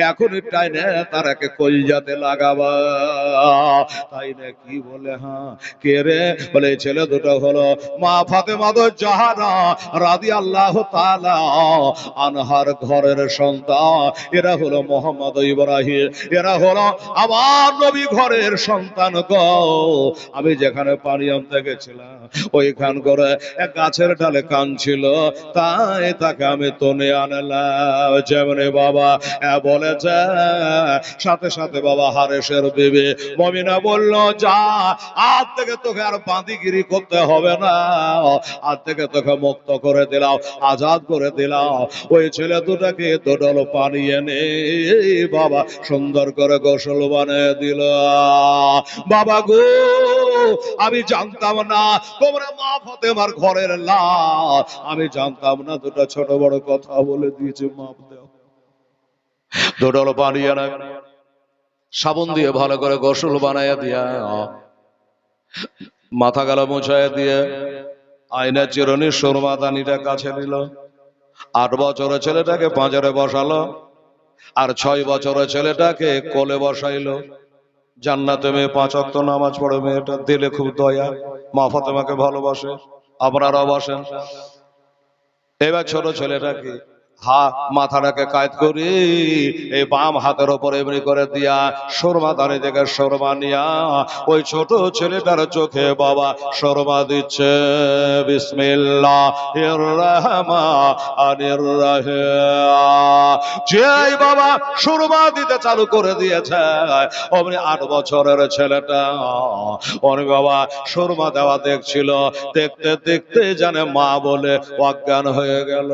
এখনই টাইনে তারাকে কলজাতে লাগাবা। তাই না? কি বলে? হ্যাঁ। কে রে? বলে এই ছেলে দুটো হলো মা ফাতেমা জাহরা রাদিয়াল্লাহু তাআলা আনহার ঘরের সন্তান। এরা হলো মোহাম্মদ ইব্রাহিম, এরা হলো আমার নবী ঘরের সন্তান গো। আমি যেখানে পানি আনতে গেছিলাম ওইখান করে এক গাছের ডালে কান ছিল, তাই তাকে আমি তনে আনলাম। যেমনি বাবা বলেছে, সাথে সাথে বাবা হারেসের বিবি মমিনা বলল, যা, আজ থেকে তোকে আর বাঁধিগিরি করতে হবে না, আজ থেকে তোকে মুক্ত করে দিলাম, আজাদ করে দিলাম। ওই ছেলে দুটাকে দোডল পানি এনে বাবা সুন্দর করে গোসল বানিয়ে দিল। বাবা গো, আমি জানতাম না তোমরা মা ফাতেমার ঘরের লাশ, আমি জানতাম না। দুটা ছোট বড় কথা বলে দিয়েছে, মাপ দাও। দোডল পানি এনে সাবুন দিয়ে ভালো করে গোসল বানাইয়া দিয়া, মাথা গেল মুছাইয়া দিয়ে, আয়না চিরুনি সুরমা দানিটা কাছে নিল। 8 বছরের ছেলেটাকে পাঁজরে বসালো, আর 6 বছরের ছেলেটাকে কোলে বসাইলো। জান্নাতে মেয়ে 5 ওয়াক্ত নামাজ পড়ে, মেয়েটা দিলে খুব দয়া, মা ফাতেমাকে ভালোবাসে, আপনারাও বসেন। এবার ছোট ছেলেটাকে মাথাটাকে কায়দ করি এই বাম হাতের ওপর এমনি করে দিয়া সুরমা দানি থেকে সুরমা নিয়া ওই ছোট ছেলেটার চোখে বাবা সুরমা দিচ্ছে। বিসমিল্লাহির রহমানির রহিম। যেই বাবা সুরমা দিতে চালু করে দিয়েছে, অমনি 8 বছরের ছেলেটা অনেক বাবা সুরমা দেওয়া দেখছিল, দেখতে দেখতে জানে মা বলে অজ্ঞান হয়ে গেল।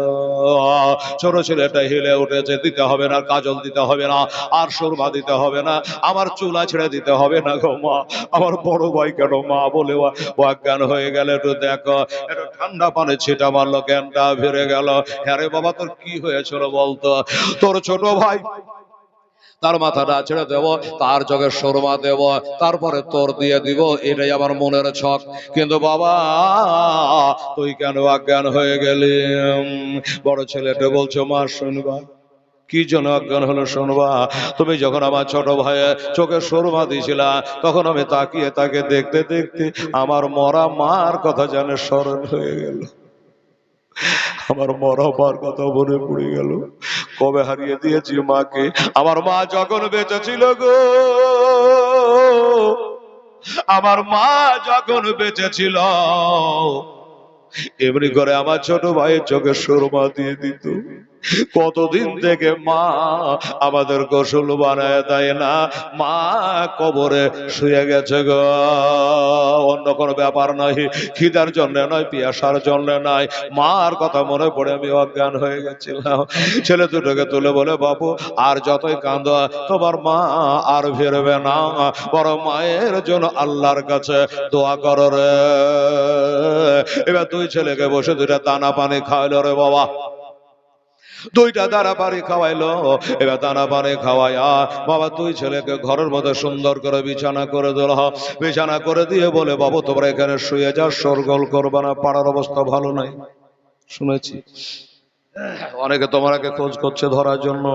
ছোট ছেলেটা হিলে উঠেছে, দিতে হবে না কাজল, দিতে হবে না আর সুরমা দিতে হবে না, আমার চুলা ছেড়ে দিতে হবে না গো মা, আমার বড় ভাই কেন মা বলে অজ্ঞান হয়ে গেল। একটু দেখো, একটু ঠান্ডা পানি ছিটা মারলো, জ্ঞানটা ফিরে গেল। হ্যাঁ রে বাবা, তোর কি হয়েছিল বলতো? তোর ছোট ভাই, তার মাথাটা ছেড়ে দেব, তার চোখে সুরমা দেব, তারপরে তোর দিয়ে দিব, এটাই আমার মনের ছক। কিন্তু বাবা তুই কেন অজ্ঞান হয়ে গেলি? বড় ছেলেটা বলছো, মা শুনবা। কি জন্য অজ্ঞান হলো শুনবা? তুমি যখন আমার ছোট ভাইয়ের চোখে সুরমা দিয়েছিলা, তখন আমি তাকিয়ে তাকে দেখতে দেখতে আমার মরা মার কথা জানে স্মরণ হয়ে গেল। আমার মরা মার কথা মনে পড়ে গেল। কবে হারিয়ে দিয়েছি মাকে। আমার মা যখন বেঁচে ছিল গো, আমার মা যখন বেঁচে ছিল, এমনি করে আমার ছোট ভাইয়ের চোখে সুরমা দিয়ে দিত। কতদিন থেকে মা আমাদের গোসল বানায় দেয় না, মা কবরে শুয়ে গেছে গো। অন্য কোনো ব্যাপার নয়, খিদার জন্য নয়, পিয়াসার জন্য নয়, মার কথা মনে পড়ে আমি অজ্ঞান হয়ে গেছিলাম। ছেলে দুটোকে তুলে বলে, বাবু আর যতই কাঁদ তোমার মা আর ফিরবে না, বড় মায়ের জন্য আল্লাহর কাছে দোয়া করো রে। এবার 2 ছেলেকে বসে 2টা দানা পানি খাওয়াইলো রে বাবা, 2টা দানা পানি খাওয়াইলো। এবার দানা পানি খাওয়াইয়া বাবা 2 ছেলেকে ঘরের মধ্যে সুন্দর করে বিছানা করে দিল। বিছানা করে দিয়ে বলে, বাবু তোমরা এখানে শুয়ে যাও, শোরগোল করবে না, পাড়ার অবস্থা ভালো নাই। শুনেছি অনেকে তোমাকে খোঁজ করছে ধরার জন্য,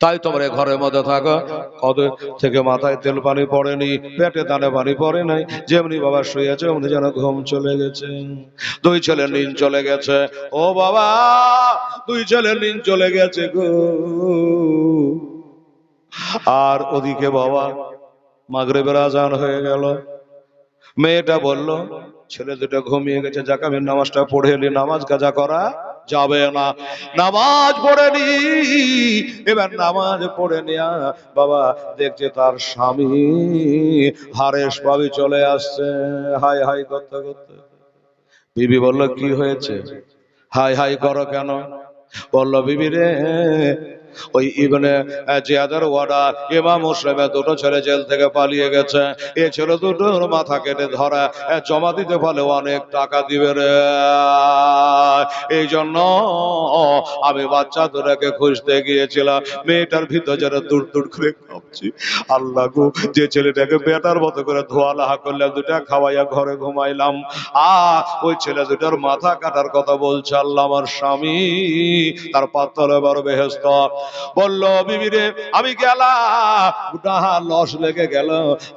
তাই তোমরা ঘরের মধ্যে থাকো। কত থেকে মাথায় তেল পানি পড়েনি, পেটে দানে পানি পড়ে নাই, যেমনি বাবা শুয়েছে অমনি যেন ঘুম চলে গেছে। 2 ছেলের নিন চলে গেছে। ও বাবা, 2 ছেলের নিন চলে গেছে গো। আর ওদিকে বাবা মাগরিবের আজান হয়ে গেল। মেয়েটা বলল, ছেলে দুটো ঘুমিয়ে গেছে, যাকে আমি নামাজটা পড়ে এলি, নামাজ কাজা করা যাবে না। নামাজ পড়ে নি, এবার নামাজ পড়ে নিয়া বাবা দেখছে তার স্বামী হারেস ভাবি চলে আসছে, হাই হাই করতে করতে। বিবি বলল কি হয়েছে, হাই হাই করো কেন? বলল বিবি রে, ওই ইবনে জিয়াদের ওয়ার্ডার ইমাম মুসলিমের দুটো ছেলে জেল থেকে পালিয়ে গেছে, এ ছেলে দুটোর মাথা কেটে ধরা, জমা দিতে পারলে অনেক টাকা দিবে রে। এই জন্য আমি বাচ্চা দুটাকে খুঁজতে গিয়েছিলাম, মেয়েটার ভিতর যেন দূর দূর করে কাঁপছি। আল্লাহ গো, যে ছেলেটাকে বেটার মতো করে ধোয়া লাহা করলাম, দুটা খাওয়াইয়া ঘরে ঘুমাইলাম, ওই ছেলে দুটার মাথা কাটার কথা বলছে আল্লাহ আমার স্বামী, তার পাতলে বড় বেহেস্ত। বলল বিবি রে, আমি গেলাম, ডাহা লস লেগে গেল,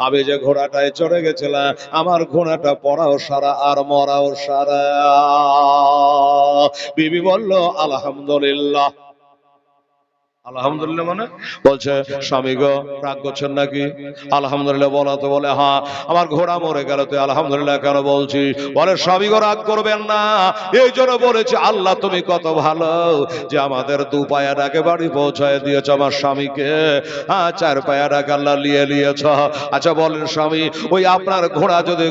আমি যে ঘোড়াটায় চড়ে গেছিলাম, আমার ঘোড়াটা পড়াও সারা আর মরাও সারা। বিবি বলল আলহামদুলিল্লাহ। আলহামদুলিল্লাহ মানে বলছে স্বামী গো রাগ করছেন নাকি? আলহামদুলিল্লাহ বলা তো বলে হ্যাঁ, আমার ঘোড়া মরে গেল, তুই আলহামদুলিল্লাহ কেন বলছিস? বলে স্বামী গো রাগ করবেন না, এই জন্য বলেছি আল্লাহ তুমি কত ভালো যে আমাদের দু পায়াটাকে বাড়ি পৌঁছায় দিয়েছ, আমার স্বামীকে হ্যাঁ চার পায়াটাকে আল্লাহ নিয়ে নিয়েছ। আচ্ছা বলেন স্বামী, ওই আপনার ঘোড়া যদি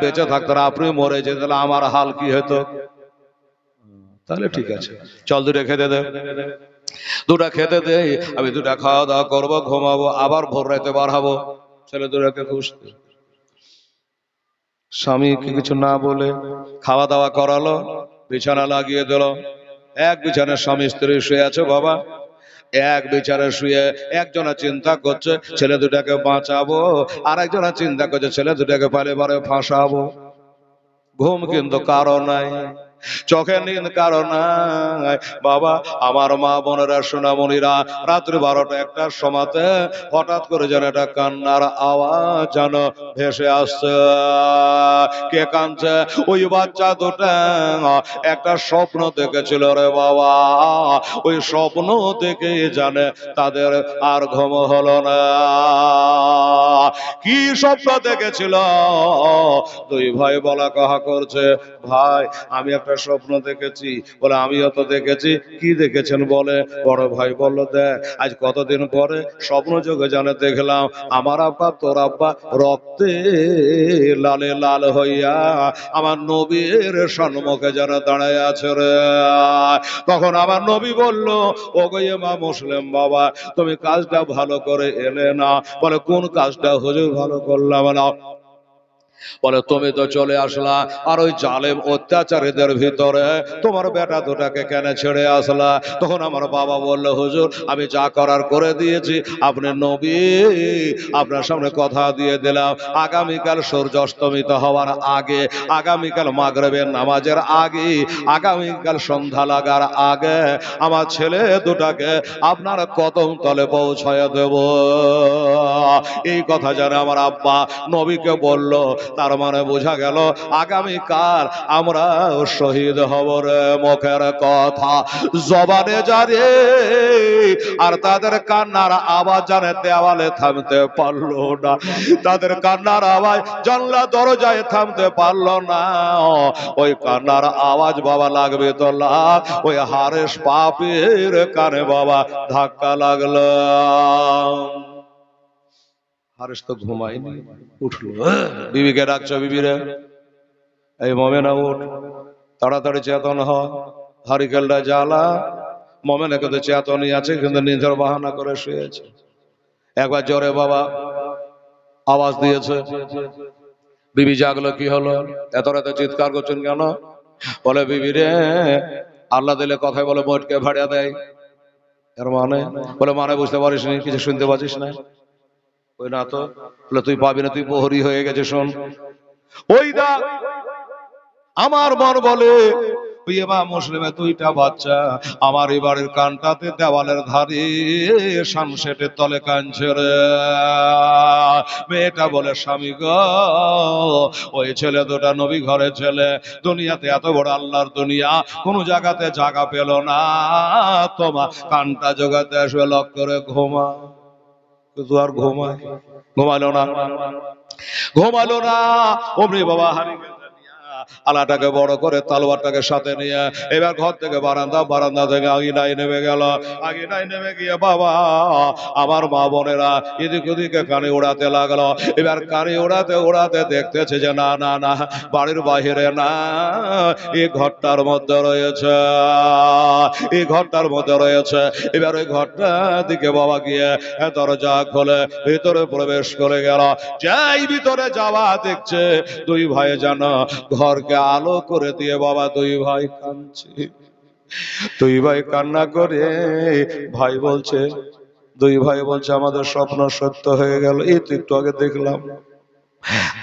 বেঁচে থাকতেন, আপনি মরে যেতেন, তাহলে আমার হাল কি হতো? তাহলে ঠিক আছে, চল দুটো খেতে দে। দুটা খেতে দে, আমি দুটা খাওয়া দাওয়া করবো, ঘুমাবো, আবার ভোর রাতে বার হবো ছেলে দুটাকে খুঁজতে। স্বামীকে কিছু না বলে খাওয়া দাওয়া করালো, বিছানা লাগিয়ে দিল। এক বিছানায় স্বামী স্ত্রী শুয়ে আছে বাবা, এক বিছানায় শুয়ে একজনা চিন্তা করছে ছেলে দুটাকে বাঁচাবো, আর একজনা চিন্তা করছে ছেলে দুটাকে পালে বারে ফাঁসাবো। ঘুম কিন্তু কারো নাই, চোখে নিন কারো নাই বাবা। আমার মা বোনেরা সোনামণিরা, রাত্রি 12টা 1টার সময়তে হঠাৎ করে যেন একটা কান্নার আওয়াজ যেন ভেসে আসছে। কে কাঁদছে? ওই বাচ্চা দুটা একটা স্বপ্ন দেখেছিল রে বাবা, ওই স্বপ্ন দেখে জানে তাদের আর ঘুম হলো না। কি স্বপ্ন দেখেছিল? দুই ভাই বলা কহা করছে, ভাই আমি একটা স্বপ্ন দেখেছি। বলে আমিও তো দেখেছি। কি দেখেছেন বলে? বড় ভাই বলল দেখ, আজ কতদিন পরে স্বপ্ন যোগে জানে দেখলাম আমার আব্বা তোর আব্বা রক্তে লালে লাল হইয়া আমার নবীর সম্মুখে যেন দাঁড়ায় আছে রে। তখন আমার নবী বলল, ও গো ইমাম মুসলিম বাবা, তুমি কাজটা ভালো করে এলে না। বলে কোন কাজটা হুজুর ভালো করলাম না? বলে তুমি তো চলে আসলা, আর ওই জালেম অত্যাচারীদের ভিতরে তোমার বেটা দুটাকে কেন ছেড়ে আসলা? তখন আমার বাবা বলল, হুজুর আমি যা করার করে দিয়েছি, আপনি নবী, আপনার সামনে কথা দিয়ে দিলাম, আগামীকাল সূর্য অস্তমিত হওয়ার আগে, আগামীকাল মাগরিবের নামাজের আগে, আগামীকাল সন্ধ্যা লাগার আগে আমার ছেলে দুটাকে আপনার কদম তলে পৌঁছায় দেব। এই কথা জানে আমার আব্বা নবীকে বলল, তার মানে বোঝা গেল আগামীকাল আমরা শহীদ হব রে। মুখের কথা জবানে জানে, আর তাদের কান্নার আওয়াজ জানে দেওয়ালে থামতে পারলো না, তাদের কান্নার আওয়াজ জানলা দরজায় থামতে পারলো না। ওই কান্নার আওয়াজ বাবা লাগবে তো লাগ, ওই হারেস পাপের কানে বাবা ধাক্কা লাগলো। হারেস তো ঘুমায়নি, উঠলো, বিবিকে ডাকছো, বিবিরে এই মোমেনা উঠ, তাড়াতাড়ি চেতন হ, হারিকেলটা জ্বালা। মোমেনা কিন্তু চেতনই আছে, কিন্তু নিজের বাহানা করে শুয়েছে। একবার জোরে বাবা আওয়াজ দিয়েছে, বিবি জাগলো, কি হলো এত রাতে চিৎকার করছেন কেন? বলে বিবি রে, আল্লাহ দিলে কথায় বলে মোটকে ভাড়া দেয়। এর মানে? বলে মানে বুঝতে পারিস নি, কিছু শুনতে পাচ্ছিস না? ওই না তো। বলে তুই পাবি না, তুই প্রহরী হয়ে গেছে, শোন। ওই দা আমার মন বলে, মুসলিমে দুইটা বাচ্চা আমার এবারের কানটাতে দেওয়ালের ধারে সানসেটের তলে কাঁদছে রে। মেয়েটা বলে, স্বামী গো, ওই ছেলে দুটা নবী ঘরে ছেলে, দুনিয়াতে এত বড় আল্লাহর দুনিয়া, কোন জায়গাতে জায়গা পেল না, তোমার কানটা জোগাতে আসবে, লক করে ঘুমা। কিন্তু আর ঘুমালো না, ঘুমালো না। অমনি বাবা হারি আলাটাকে বড় করে তলোয়ারটাকে সাথে নিয়ে এবার ঘর থেকে বারান্দা থেকে আগিনায় নেমে গেল। আগিনায় নেমে গিয়ে বাবা আমার মা বোনেরা এদিক ওদিকে কানে ওড়াতে লাগলো। এবার কানে ওড়াতে দেখতেছে যে না না না, বাড়ির বাহিরে না, এই ঘরটার মধ্যে রয়েছে, এই ঘরটার মধ্যে রয়েছে। এবার ওই ঘরটা দিকে বাবা গিয়ে দরজা খোলে ভিতরে প্রবেশ করে গেল। যাই ভিতরে যাওয়া দেখছে দুই ভাই যেন ঘরকে আলো করে দিয়ে বাবা দুই ভাই কাঁদছে। দুই ভাই কান্না করে দুই ভাই বলছে আমাদের স্বপ্ন সত্য হয়ে গেল। এই তো একটু আগে দেখলাম।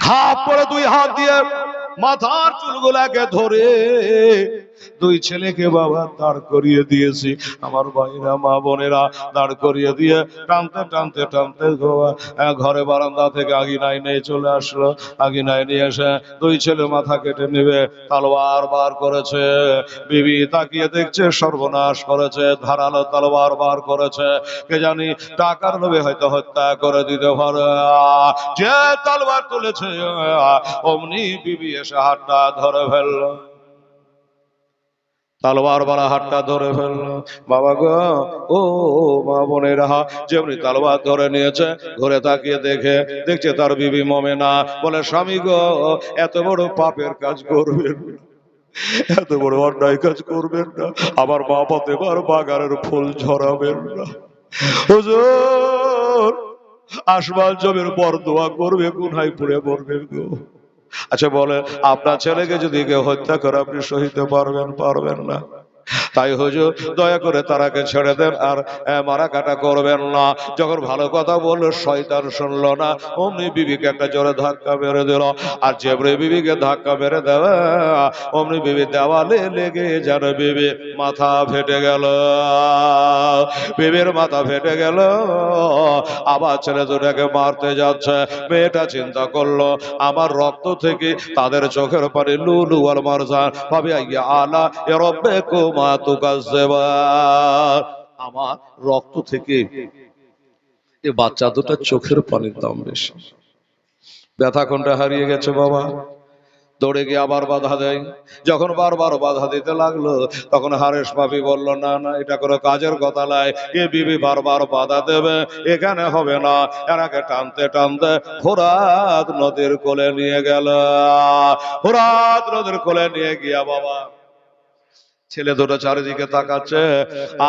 খাপ করে দুই হাত দিয়ে মাথার চুলগুলাকে ধরে দুই ছেলেকে বাবা দাঁড় করিয়ে দিয়েছি। আমার ভাইরা মা বোনেরা দাঁড় করিয়ে দিয়ে টানতে টানতে টানতে ঘরে বারান্দা থেকে আগিনায় নিয়ে চলে আসলো। আগিনায় নিয়ে এসে দুই ছেলে মাথা কেটে নেবে তলোয়ার বার করেছে। বিবি তাকিয়ে দেখছে সর্বনাশ করেছে, ধারালো তলোয়ার বার করেছে। কে জানি টাকার লোভে হয়তো হত্যা করে দিতে পারে। যে তলোয়ার তুলেছে অমনি বিবি এসে হাতটা ধরে ফেললো, তলোয়ার বালা হাতটা ধরে ফেললো। বাবা গো, ও মা বোনেরা, যেমনি তলোয়ার ধরে নিয়েছে ঘুরে তাকিয়ে দেখছে তার বিবি মোমেনা। বলে স্বামী গো, এত বড় পাপের কাজ করবেন, এত বড় অন্যায় কাজ করবেন না। আমার মা ফাতেমার বাগানের ফুল ঝরাবেন না। হুজুর, আসমান জমির পর দোয়া করবে, কোথায় পুড়ে মরবেন গো। আচ্ছা বলে, আপনার ছেলেকে যদি কেউ হত্যা করে আপনি সহিতে পারবেন না। তাই হুজুর দয়া করে তারাকে ছেড়ে দেন, আর মারা কাটা করবেন না। যখন ভালো কথা বললো শয়তান শুনলো না, অমনি বিবিকে একটা জোরে ধাক্কা মেরে দিল। আর যেমনি বিবিকে ধাক্কা মেরে দেওয়া অমনি বিবি দেওয়ালে লেগে যেন বিবি মাথা ফেটে গেল। বিবির মাথা ফেটে গেল। আবার ছেলে দুটাকে মারতে যাচ্ছে। মেয়েটা চিন্তা করলো আমার রক্ত থেকে তাদের চোখের পানি লুলু আর মারজান ভাবে আলা এ রব্বে কুমা তুকাজ্জিবা, আমার রক্ত থেকে এই বাচ্চা দুটার চোখের পানির দাম বেশি। ব্যথা কোনটা হারিয়ে গেছে বাবা। দৌড়ে গিয়ে আবার বাধা দেয়। যখন বারবার বাধা দিতে লাগলো তখন হারেস ভাবি বলল না না, এটা কোনো কাজের কথা নয়। এ বিবি বারবার বাধা দেবে, এখানে হবে না। এনাকে টানতে টানতে ফোরাত নদীর কোলে নিয়ে গেল। ফোরাত নদীর কোলে নিয়ে গিয়া বাবা ছেলে দুটো চারিদিকে তাকাচ্ছে,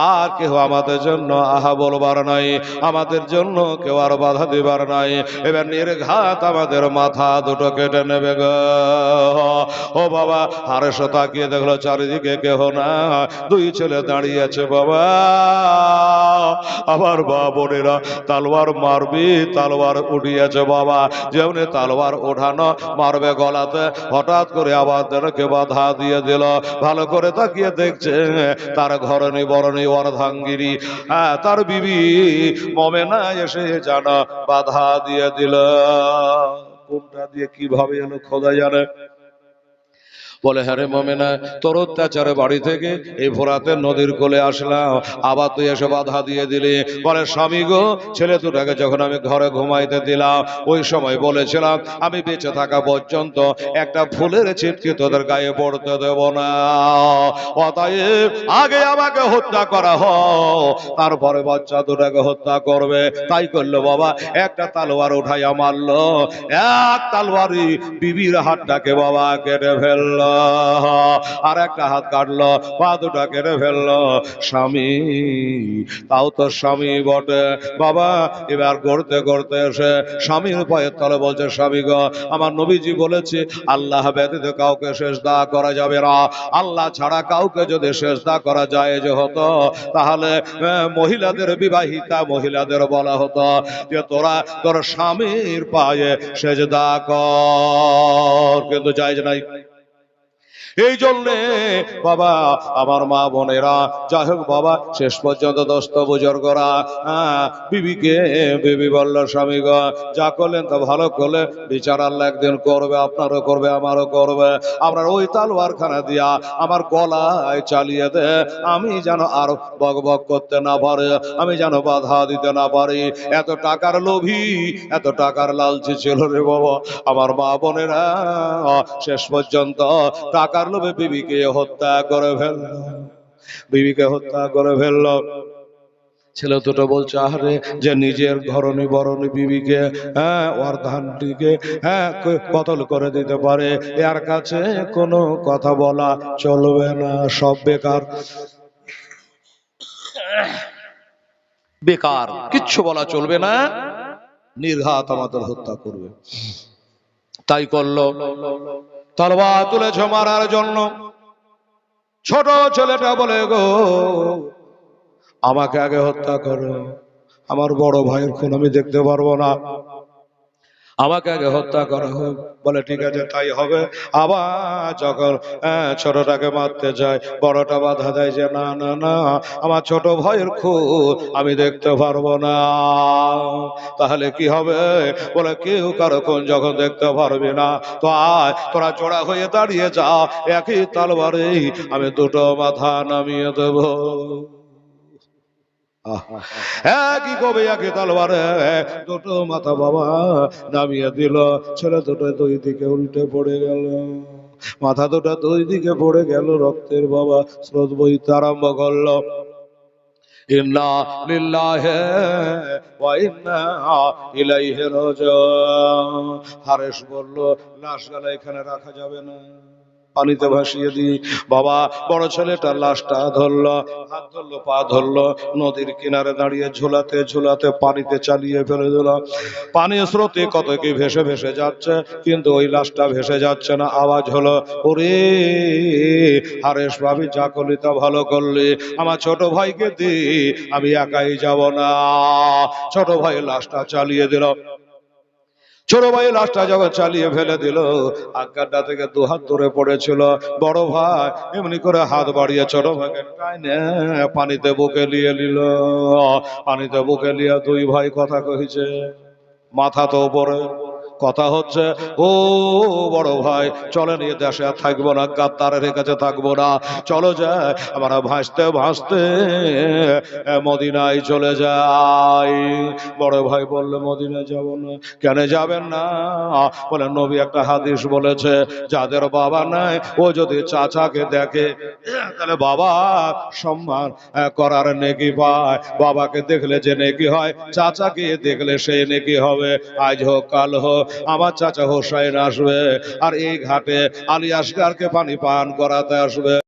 আর কেউ আমাদের জন্য আহা বলবার নাই, আমাদের জন্য কেউ আর বাধা দিবার নাই। এবার নির্ঘাত আমাদের মাথা দুটো কেটে নেবে গো। ও বাবা, হারেস তাকিয়ে দেখলো চারিদিকে কেহ না, দুই ছেলে দাঁড়িয়ে আছে। বাবা আবার বা বোনেরা তালোয়ার মারবি, তালোয়ার উঠিয়েছে বাবা। যেমনি তালোয়ার ওঠানো মারবে গলাতে, হঠাৎ করে আবার তাদেরকে বাধা দিয়ে দিল। ভালো করে তাকিয়ে দেখছে তার ঘরণী বরণী অর্ধাঙ্গিনী তার বিবি মোমেনা এসে জানা বাধা দিয়ে দিল। কোনটা দিয়ে কিভাবে এলো খোদা জানে। বলে হ্যাঁ রে মোমেনা, তোর অত্যাচারে বাড়ি থেকে এই ফোরাতের নদীর কোলে আসলাম, আবার তুই এসে বাধা দিয়ে দিলি। বলে স্বামী গো, ছেলে দুটাকে যখন আমি ঘরে ঘুমাইতে দিলাম ওই সময় বলেছিলাম আমি বেঁচে থাকা পর্যন্ত একটা ফুলের ছিটকি তোদের গায়ে পড়তে দেব না, অতএব আগে আমাকে হত্যা করা হোক, তারপরে বাচ্চা দুটাকে হত্যা করবে। তাই করলো বাবা, একটা তালোয়ার উঠাইয়া মারলো, এক তালোয়ারি বিবির হাতটাকে বাবা কেটে ফেললো, আর একটা হাত কাটলো, পা দুটা কেটে ফেললো। স্বামী, তাও তো স্বামী বটে বাবা। এবার গড়তে গড়তে এসে স্বামীর পায়ের তলে বলছে স্বামী গো, আমার নবীজি বলেছে আল্লাহ ব্যতীত কাউকে সেজদা করা যাবে না। আল্লাহ ছাড়া কাউকে যদি সেজদা করা যায় যে হতো, তাহলে মহিলাদের, বিবাহিতা মহিলাদের বলা হতো যে তোরা তোর স্বামীর পায়ে সেজদা কর, কিন্তু জায়েজ নাই। এই জন্যে বাবা আমার মা বোনেরা, যাই হোক বাবা, শেষ পর্যন্ত দোস্ত বুজুর্গরা বিবিকে, বিবি বলল স্বামী গো যা করলেন তা ভালো করলে, বিচার আল্লাহ একদিন করবে, আপনারও করবে আমারও করবে। আপনার ওই তালওয়ারখানা দিয়া আমার গলায় চালিয়ে দে, আমি যেন আর বক বক করতে না পারে, আমি যেন বাধা দিতে না পারি। এত টাকার লোভী, এত টাকার লালচি ছিল রে বাবা আমার মা বোনেরা, শেষ পর্যন্ত টাকার লোভে বিবিকে হত্যা করে ফেলল, বিবিকে হত্যা করে ফেলল। ছেলে দুটো বলছে আরে যে নিজের ঘরণী বরণী বিবিকে ওর ধানটিকে কতল করে দিতে পারে, এর কাছে কোনো কথা বলা চলবে না, সব বেকার, বেকার, কিচ্ছু বলা চলবে না, নির্ঘাত আমাদের হত্যা করবে। তাই করলো, তলওয়ার তুলেছ মারার জন্য। ছোট ছেলেটা বলে গো আমাকে আগে হত্যা করো, আমার বড় ভাইয়ের খুন আমি দেখতে পারবো না, আমাকে আগে হত্যা করা হোক। বলে ঠিক আছে তাই হবে। আবার যখন ছোটটাকে মারতে যায়, বড়টা বাধা দেয় যে না না না, আমার ছোট ভাইয়ের খুন আমি দেখতে পারবো না। তাহলে কি হবে? বলে কেউ কারো খুন যখন দেখতে পারবি না, তো আয় তোরা জোড়া হয়ে দাঁড়িয়ে যা, একই তলবারে আমি দুটো মাথা নামিয়ে দেব। একই কবে একই তলবারে দুটো মাথা বাবা নামিয়ে দিল। ছেলে দুটো দুই দিকে উল্টে পড়ে গেল, মাথা দুটো দুই দিকে পড়ে গেল, রক্তের বাবা স্রোত বইতে আরম্ভ করলো। ইন্না লিল্লাহি ওয়া ইন্না ইলাইহি রাজিউন। হারেস বলল লাশ গেলে এখানে রাখা যাবে না, পানিতে ভাসিয়ে দিই। বাবা বড় ছেলেটা লাশটা ধরলো, হাত ধরলো, পা ধরলো, নদীর কিনারে দাঁড়িয়ে ঝুলাতে ঝুলাতে পানিতে চালিয়ে ফেলে দিল। পানির স্রোতে কত কি ভেসে ভেসে যাচ্ছে, কিন্তু ওই লাশটা ভেসে যাচ্ছে না। আওয়াজ হলো ওরে হারেস ভাবি যা করলি তা ভালো করলি, আমার ছোট ভাইকে দি, আমি একাই যাব না। ছোট ভাই লাশটা চালিয়ে দিল। ছোট ভাই লাশটা যখন চালিয়ে ফেলে দিল, আজ্ঞাটা থেকে দুহাত ধরে পড়েছিল। বড় ভাই এমনি করে হাত বাড়িয়ে ছোট ভাইকে টাইনে পানিতে বুকে নিয়ে নিল। পানিতে বুকে নিয়ে দুই ভাই কথা কইছে, মাথা তো উপরে, কথা হচ্ছে ও বড় ভাই চলে নিয়ে দেশে আর থাকবো না, গাদ্দারের কাছে থাকবো না, চলো যায় আমরা ভাসতে ভাসতে মদিনায় চলে যাই। বড় ভাই বললো মদিনায় যাব না। কেন যাবেন না? বলে নবী একটা হাদিস বলেছে যাদের বাবা নাই ও যদি চাচাকে দেখে তাহলে বাবা সম্মান করার নেকি পায়, বাবাকে দেখলে যে নেকি হয় চাচাকে দেখলে সেই নেকি হবে। আজ হোক কাল হোক আমার চাচা হোসাইন আসবে আর এই ঘাটে আলী আসগারকে পানি পান করাতে আসবে।